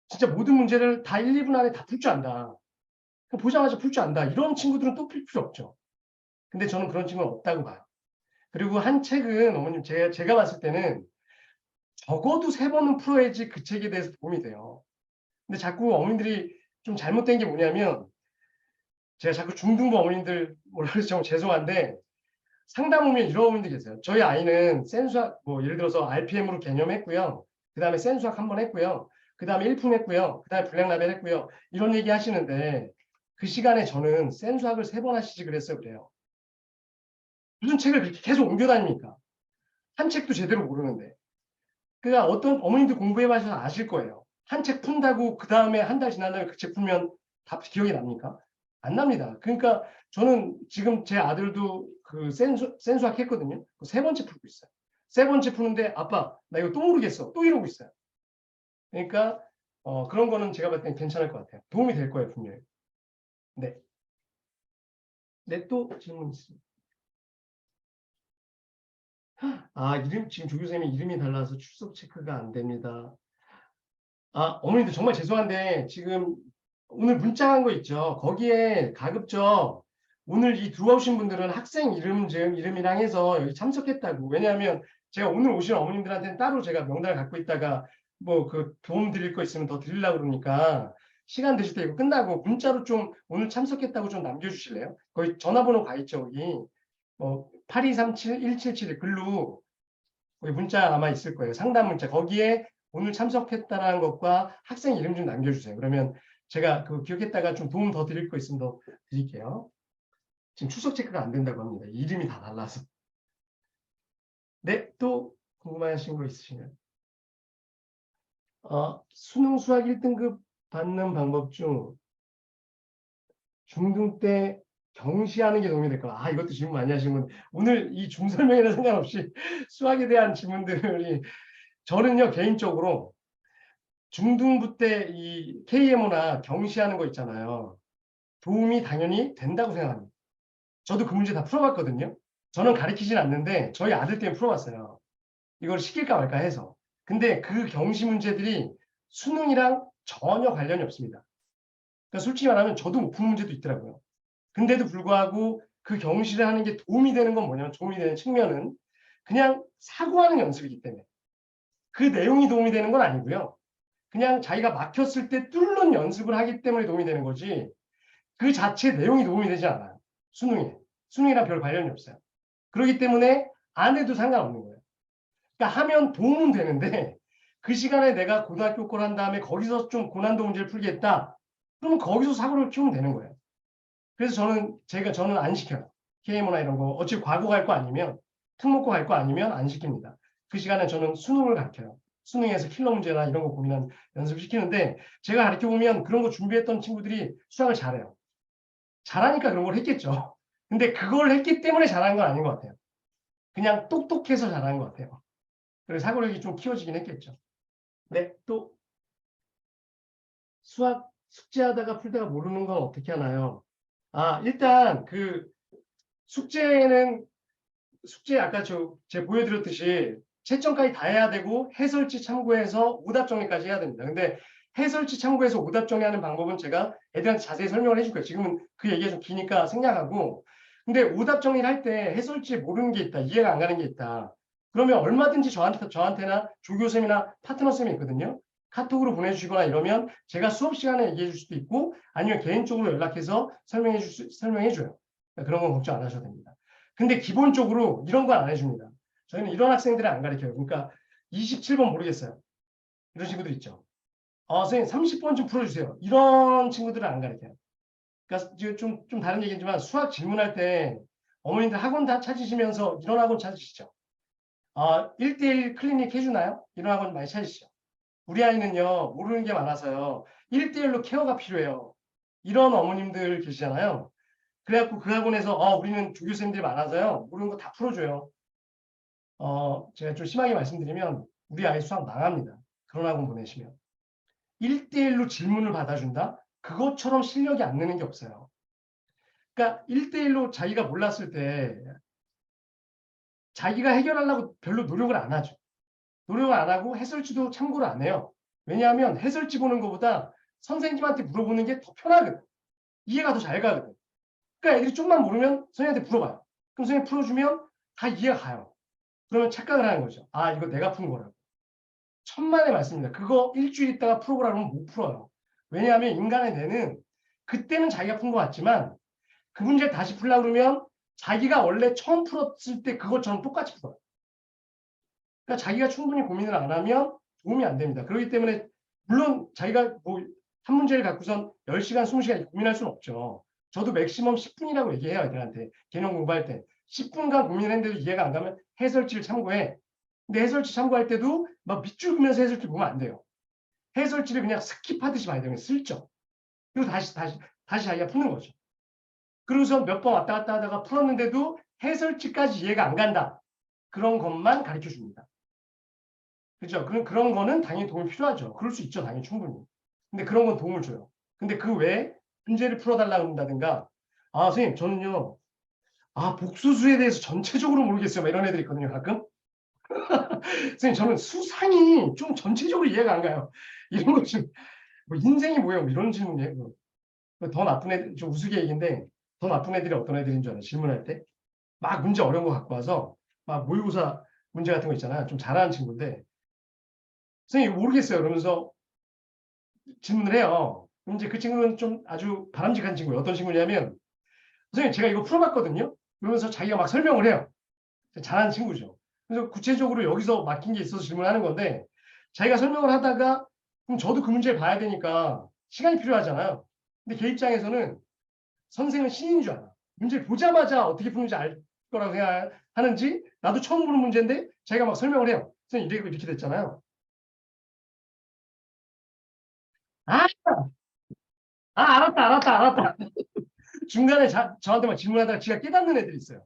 진짜 모든 문제를 다 1, 2분 안에 다 풀 줄 안다. 보자마자 풀 줄 안다. 이런 친구들은 또 풀 필요 없죠. 근데 저는 그런 친구는 없다고 봐요. 그리고 한 책은 어머님 제가 봤을 때는 적어도 3번은 풀어야지 그 책에 대해서 도움이 돼요. 근데 자꾸 어머님들이 좀 잘못된 게 뭐냐면 제가 자꾸 중등부 어머님들 뭐라 그래서 정말 죄송한데 상담 오면 이런 어머님들 계세요. 저희 아이는 센수학 뭐 예를 들어서 RPM으로 개념했고요. 그 다음에 센수학 한번 했고요. 그 다음에 1품 했고요. 그 다음에 불량라벨 했고요. 이런 얘기 하시는데 그 시간에 저는 센수학을 3번 하시지 그랬어요. 그래요. 무슨 책을 그렇게 계속 옮겨 다닙니까? 한 책도 제대로 모르는데. 그러니까 어떤 어머님들 공부해 봐서 아실 거예요. 한 책 푼다고 그 다음에 한 달 지난 다음에 그 책 풀면 다 기억이 납니까? 안 납니다. 그러니까 저는 지금 제 아들도 그 센수학 했거든요. 3번째 풀고 있어요. 3번째 푸는데 아빠 나 이거 또 모르겠어. 또 이러고 있어요. 그러니까 그런 거는 제가 봤을 땐 괜찮을 것 같아요. 도움이 될 거예요 분명히. 네. 네, 또 질문 있습니다. 지금 조교쌤이 이름이 달라서 출석 체크가 안 됩니다. 어머니들 정말 죄송한데 지금 오늘 문자한 거 있죠. 거기에 가급적 오늘 이 들어오신 분들은 학생 이름이랑 해서 여기 참석했다고. 왜냐하면 제가 오늘 오신 어머님들한테는 따로 제가 명단을 갖고 있다가 뭐 그 도움 드릴 거 있으면 더 드리려고 그러니까 시간 되실 때 이거 끝나고 문자로 좀 오늘 참석했다고 좀 남겨주실래요? 거기 전화번호 가 있죠. 거기 8237-1771 글로 거기 문자 아마 있을 거예요. 상담 문자. 거기에 오늘 참석했다라는 것과 학생 이름 좀 남겨주세요. 그러면 제가 그 기억했다가 좀 도움 더 드릴 거 있으면 더 드릴게요. 지금 출석 체크가 안 된다고 합니다. 이름이 다 달라서. 네, 또 궁금하신 거 있으신가요? 수능 수학 1등급 받는 방법 중 중등 때 경시하는 게 도움이 될까? 이것도 질문 많이 하신 분. 오늘 이 중 설명에는 상관없이 수학에 대한 질문들이 저는요 개인적으로 중등부 때 이 KMO나 경시하는 거 있잖아요. 도움이 당연히 된다고 생각합니다. 저도 그 문제 다 풀어봤거든요. 저는 가르치진 않는데 저희 아들 때문에 풀어봤어요. 이걸 시킬까 말까 해서. 근데 그 경시 문제들이 수능이랑 전혀 관련이 없습니다. 그러니까 솔직히 말하면 저도 못 푸는 문제도 있더라고요. 근데도 불구하고 그 경시를 하는 게 도움이 되는 건 뭐냐면 도움이 되는 측면은 그냥 사고하는 연습이기 때문에 그 내용이 도움이 되는 건 아니고요. 그냥 자기가 막혔을 때 뚫는 연습을 하기 때문에 도움이 되는 거지 그 자체 내용이 도움이 되지 않아요. 수능에. 수능이랑 별 관련이 없어요. 그렇기 때문에 안 해도 상관없는 거예요. 그러니까 하면 도움은 되는데 그 시간에 내가 고등학교 걸 한 다음에 거기서 좀 고난도 문제를 풀겠다. 그러면 거기서 사고를 키우면 되는 거예요. 그래서 저는 안 시켜요. KMO나 이런 거 어차피 과거 갈 거 아니면 특목고 갈 거 아니면 안 시킵니다. 그 시간에 저는 수능을 가르쳐요. 수능에서 킬러 문제나 이런 거 고민한 연습을 시키는데 제가 가르쳐보면 그런 거 준비했던 친구들이 수학을 잘해요. 잘하니까 그런 걸 했겠죠. 근데 그걸 했기 때문에 잘한 건 아닌 것 같아요. 그냥 똑똑해서 잘한 것 같아요. 그래서 사고력이 좀 키워지긴 했겠죠. 네, 또 수학 숙제하다가 풀다가 모르는 건 어떻게 하나요? 일단 그 숙제는 숙제 아까 제가 보여드렸듯이 채점까지 다 해야 되고 해설지 참고해서 오답 정리까지 해야 됩니다. 근데 해설지 참고해서 오답 정리하는 방법은 제가 애들한테 자세히 설명을 해줄 거예요. 지금은 그 얘기가 좀 기니까 생략하고. 근데 오답 정리를 할 때 해설지에 모르는 게 있다, 이해가 안 가는 게 있다. 그러면 얼마든지 저한테나 조교쌤이나 파트너쌤이 있거든요. 카톡으로 보내주시거나 이러면 제가 수업 시간에 얘기해 줄 수도 있고 아니면 개인적으로 연락해서 설명해 줘요. 그런 건 걱정 안 하셔도 됩니다. 근데 기본적으로 이런 건 안 해줍니다. 저희는 이런 학생들을 안 가르쳐요. 그러니까 27번 모르겠어요. 이런 친구들 있죠. 선생님 30번 좀 풀어주세요. 이런 친구들은 안 가르쳐요. 그러니까 좀 다른 얘기지만 수학 질문할 때 어머님들 학원 다 찾으시면서 이런 학원 찾으시죠. 1대1 클리닉 해주나요? 이런 학원 많이 찾으시죠. 우리 아이는요 모르는 게 많아서요 1대1로 케어가 필요해요. 이런 어머님들 계시잖아요. 그래갖고 그 학원에서 우리는 조교쌤들이 많아서요 모르는 거 다 풀어줘요. 제가 좀 심하게 말씀드리면 우리 아이 수학 망합니다. 그런 학원 보내시면. 1대1로 질문을 받아준다? 그것처럼 실력이 안 느는 게 없어요. 그러니까 1대1로 자기가 몰랐을 때 자기가 해결하려고 별로 노력을 안 하죠. 노력을 안 하고 해설지도 참고를 안 해요. 왜냐하면 해설지 보는 것보다 선생님한테 물어보는 게 더 편하거든. 이해가 더 잘 가거든. 그러니까 애들이 좀만 모르면 선생님한테 물어봐요. 그럼 선생님 풀어주면 다 이해가 가요. 그러면 착각을 하는 거죠. 이거 내가 푼 거라고. 천만의 말씀입니다. 그거 일주일 있다가 풀어보라 그러면 못 풀어요. 왜냐하면 인간의 뇌는 그때는 자기가 푼 것 같지만 그 문제를 다시 풀려고 그러면 자기가 원래 처음 풀었을 때 그것처럼 똑같이 풀어요. 그러니까 자기가 충분히 고민을 안 하면 도움이 안 됩니다. 그렇기 때문에 물론 자기가 한 문제를 갖고선 10시간, 20시간 고민할 수는 없죠. 저도 맥시멈 10분이라고 얘기해요. 애들한테. 개념 공부할 때. 10분간 고민했는데도 이해가 안 가면 해설지를 참고해. 근데 해설지 참고할 때도 막 밑줄 그면서 해설지 보면 안 돼요. 해설지를 그냥 스킵하듯이 봐야 돼요. 슬쩍. 그리고 다시 자기가 푸는 거죠. 그러고서 몇 번 왔다 갔다 하다가 풀었는데도 해설지까지 이해가 안 간다. 그런 것만 가르쳐 줍니다. 그죠? 그런 거는 당연히 도움이 필요하죠. 그럴 수 있죠. 당연히 충분히. 근데 그런 건 도움을 줘요. 근데 그 외에 문제를 풀어달라고 한다든가 선생님 저는요 복수수에 대해서 전체적으로 모르겠어요. 막 이런 애들이 있거든요. 가끔. 선생님 저는 수상이 좀 전체적으로 이해가 안 가요. 이런 거 좀 인생이 뭐예요? 뭐 이런 질문이에요. 더 나쁜 애들 좀 우스갯얘기인데 더 나쁜 애들이 어떤 애들인 줄 알아요? 질문할 때 막 문제 어려운 거 갖고 와서 막 모의고사 문제 같은 거 있잖아요. 좀 잘하는 친구인데 선생님 모르겠어요. 그러면서 질문을 해요. 그럼 이제 그 친구는 좀 아주 바람직한 친구예요. 어떤 친구냐면 선생님 제가 이거 풀어봤거든요. 그러면서 자기가 막 설명을 해요. 잘하는 친구죠. 그래서 구체적으로 여기서 막힌 게 있어서 질문하는 건데 자기가 설명을 하다가 그럼 저도 그 문제를 봐야 되니까 시간이 필요하잖아요. 근데 걔 입장에서는 선생은 신인 줄 알아. 문제를 보자마자 어떻게 푸는지 알 거라고 생각하는지 나도 처음 보는 문제인데 자기가 막 설명을 해요. 선생님 이렇게 됐잖아요. 아, 알았다. 중간에 저한테 막 질문하다가 지가 깨닫는 애들이 있어요.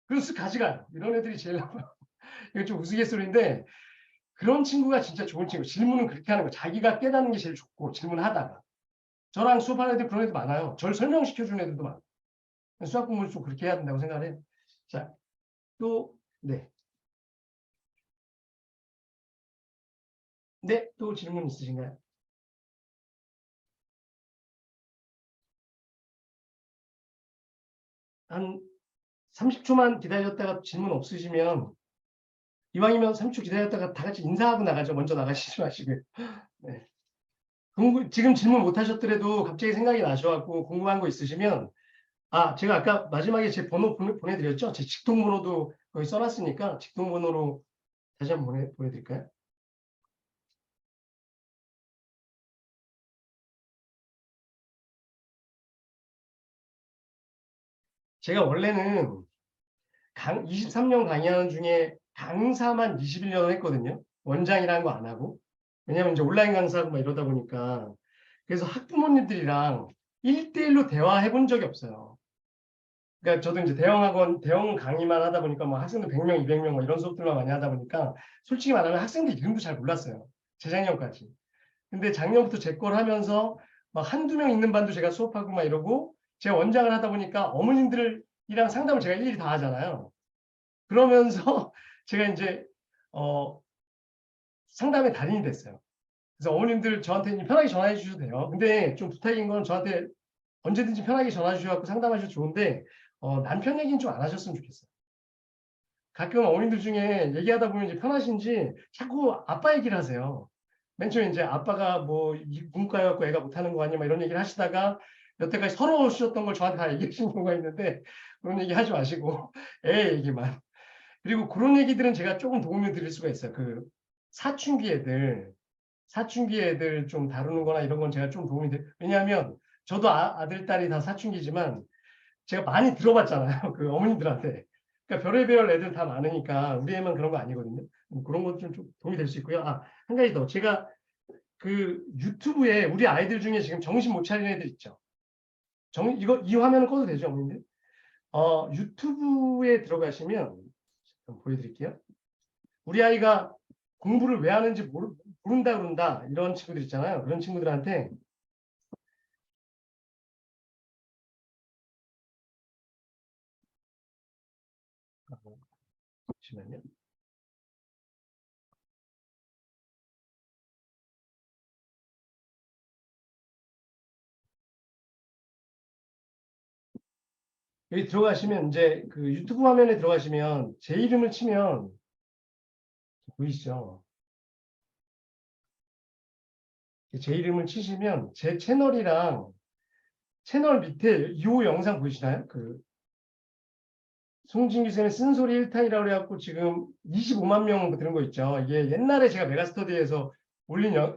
그래서 가져가요. 이런 애들이 제일 나빠요. 이거 좀 우스갯소리인데 그런 친구가 진짜 좋은 친구. 질문은 그렇게 하는 거. 자기가 깨닫는 게 제일 좋고 질문하다가. 저랑 수업하는 애들 그런 애들 많아요. 저를 설명시켜주는 애들도 많아요. 수학 공부를 좀 그렇게 해야 된다고 생각을 해요. 자, 또, 네. 네, 또 질문 있으신가요? 한 30초만 기다렸다가 질문 없으시면 이왕이면 30초 기다렸다가 다 같이 인사하고 나가죠. 먼저 나가시지 마시고요. 네. 지금 질문 못 하셨더라도 갑자기 생각이 나셔갖고 궁금한 거 있으시면 제가 아까 마지막에 제 번호 보내드렸죠? 제 직통번호도 거기 써놨으니까 직통번호로 다시 한번 보내드릴까요? 제가 원래는 23년 강의하는 중에 강사만 21년을 했거든요. 원장이라는 거 안 하고. 왜냐면 이제 온라인 강사하고 막 이러다 보니까. 그래서 학부모님들이랑 1대1로 대화해 본 적이 없어요. 그러니까 저도 이제 대형학원, 대형 강의만 하다 보니까 뭐 학생들 100명, 200명 뭐 이런 수업들만 많이 하다 보니까 솔직히 말하면 학생들 이름도 잘 몰랐어요. 재작년까지. 근데 작년부터 제 걸 하면서 막 한두 명 있는 반도 제가 수업하고 막 이러고 제가 원장을 하다 보니까 어머님들이랑 상담을 제가 일일이 다 하잖아요. 그러면서 제가 이제 상담의 달인이 됐어요. 그래서 어머님들 저한테 편하게 전화해 주셔도 돼요. 근데 좀 부탁인 건 저한테 언제든지 편하게 전화 주셔서 상담하셔도 좋은데 남편 얘기는 좀 안 하셨으면 좋겠어요. 가끔 어머님들 중에 얘기하다 보면 이제 편하신지 자꾸 아빠 얘기를 하세요. 맨 처음에 이제 아빠가 뭐 문과여갖고 애가 못하는 거 아니야 막 이런 얘기를 하시다가 여태까지 서러우셨던 걸 저한테 다 얘기하시는 경우가 있는데 그런 얘기 하지 마시고 애 얘기만. 그리고 그런 얘기들은 제가 조금 도움을 드릴 수가 있어요. 그 사춘기 애들 좀 다루는 거나 이런 건 제가 좀 도움이 돼요. 왜냐하면 저도 아들, 딸이 다 사춘기지만 제가 많이 들어봤잖아요. 그 어머님들한테. 그러니까 별의별 애들 다 많으니까 우리 애만 그런 거 아니거든요. 그런 것 좀 도움이 될 수 있고요. 한 가지 더. 제가 그 유튜브에 우리 아이들 중에 지금 정신 못 차리는 애들 있죠. 이 화면은 꺼도 되죠, 어머님들? 유튜브에 들어가시면 좀 보여드릴게요. 우리 아이가 공부를 왜 하는지 모른다 그런다 이런 친구들 있잖아요. 그런 친구들한테 잠시만요. 여기 들어가시면 이제 그 유튜브 화면에 들어가시면 제 이름을 치면 보이시죠? 제 이름을 치시면 제 채널이랑 채널 밑에 이 영상 보이시나요? 그 송진규 쌤의 쓴소리 1탄이라고 해갖고 지금 25만 명 들은 거 있죠. 이게 옛날에 제가 메가스터디에서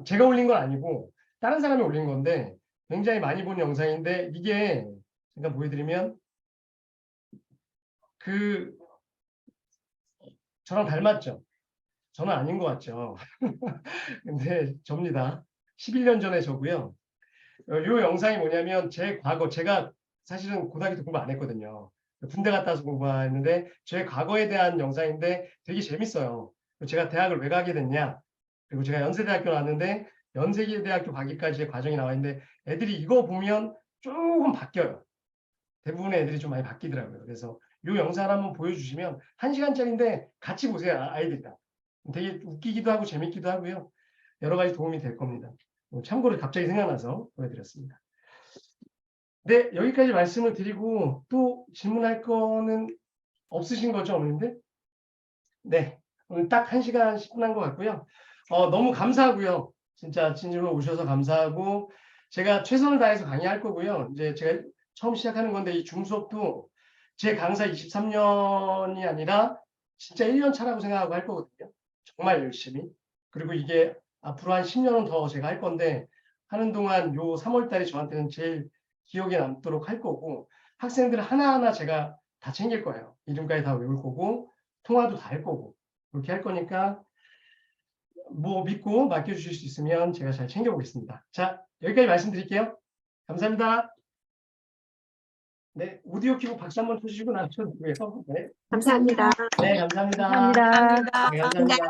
제가 올린 건 아니고 다른 사람이 올린 건데 굉장히 많이 본 영상인데 이게 잠깐 보여드리면 그 저랑 닮았죠? 저는 아닌 것 같죠? 근데 접니다. 11년 전에 저고요. 요 영상이 뭐냐면 제 과거, 제가 사실은 고등학교 때 공부 안 했거든요. 군대 갔다 와서 공부했는데 제 과거에 대한 영상인데 되게 재밌어요. 제가 대학을 왜 가게 됐냐? 그리고 제가 연세대학교 나왔는데 연세대학교 가기까지의 과정이 나와 있는데 애들이 이거 보면 조금 바뀌어요. 대부분의 애들이 좀 많이 바뀌더라고요. 그래서 이 영상을 한번 보여주시면 1시간짜리인데 같이 보세요. 아이들이랑. 되게 웃기기도 하고 재밌기도 하고요. 여러 가지 도움이 될 겁니다. 참고로 갑자기 생각나서 보여드렸습니다. 네, 여기까지 말씀을 드리고 또 질문할 거는 없으신 거죠, 어머님들? 네, 오늘 딱 1시간 10분 한 것 같고요. 너무 감사하고요. 진짜 진심으로 오셔서 감사하고 제가 최선을 다해서 강의할 거고요. 이제 제가 처음 시작하는 건데 이 줌수업도 제 강사 23년이 아니라 진짜 1년 차라고 생각하고 할 거거든요. 정말 열심히. 그리고 이게 앞으로 한 10년은 더 제가 할 건데 하는 동안 요 3월 달이 저한테는 제일 기억에 남도록 할 거고 학생들 하나하나 제가 다 챙길 거예요. 이름까지 다 외울 거고 통화도 다 할 거고 그렇게 할 거니까 뭐 믿고 맡겨주실 수 있으면 제가 잘 챙겨보겠습니다. 자, 여기까지 말씀드릴게요. 감사합니다. 네, 오디오 키고 박수 한번 쳐주시고 나셔도 되고요. 네, 감사합니다. 네, 감사합니다. 감사합니다. 네, 감사합니다.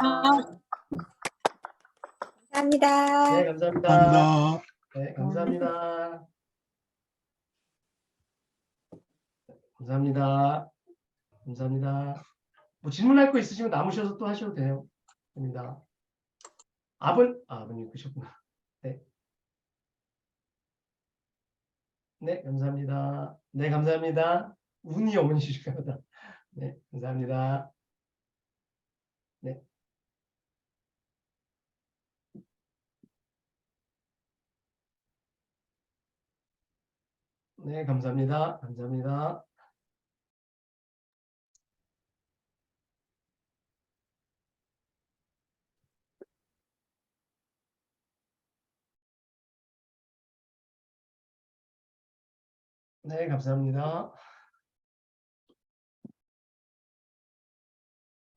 감사합니다. 네, 감사합니다. 감사합니다. 네, 감사합니다. 감사합니다. 감사합니다. 뭐 질문할 거 있으시면 남으셔서 또 하셔도 돼요. 됩니다. 아버님 그셨구나. 네. 네, 감사합니다. 네, 감사합니다. 운이 어머니시실까 보다. 네, 감사합니다. 네. 네, 감사합니다. 감사합니다. 네, 감사합니다.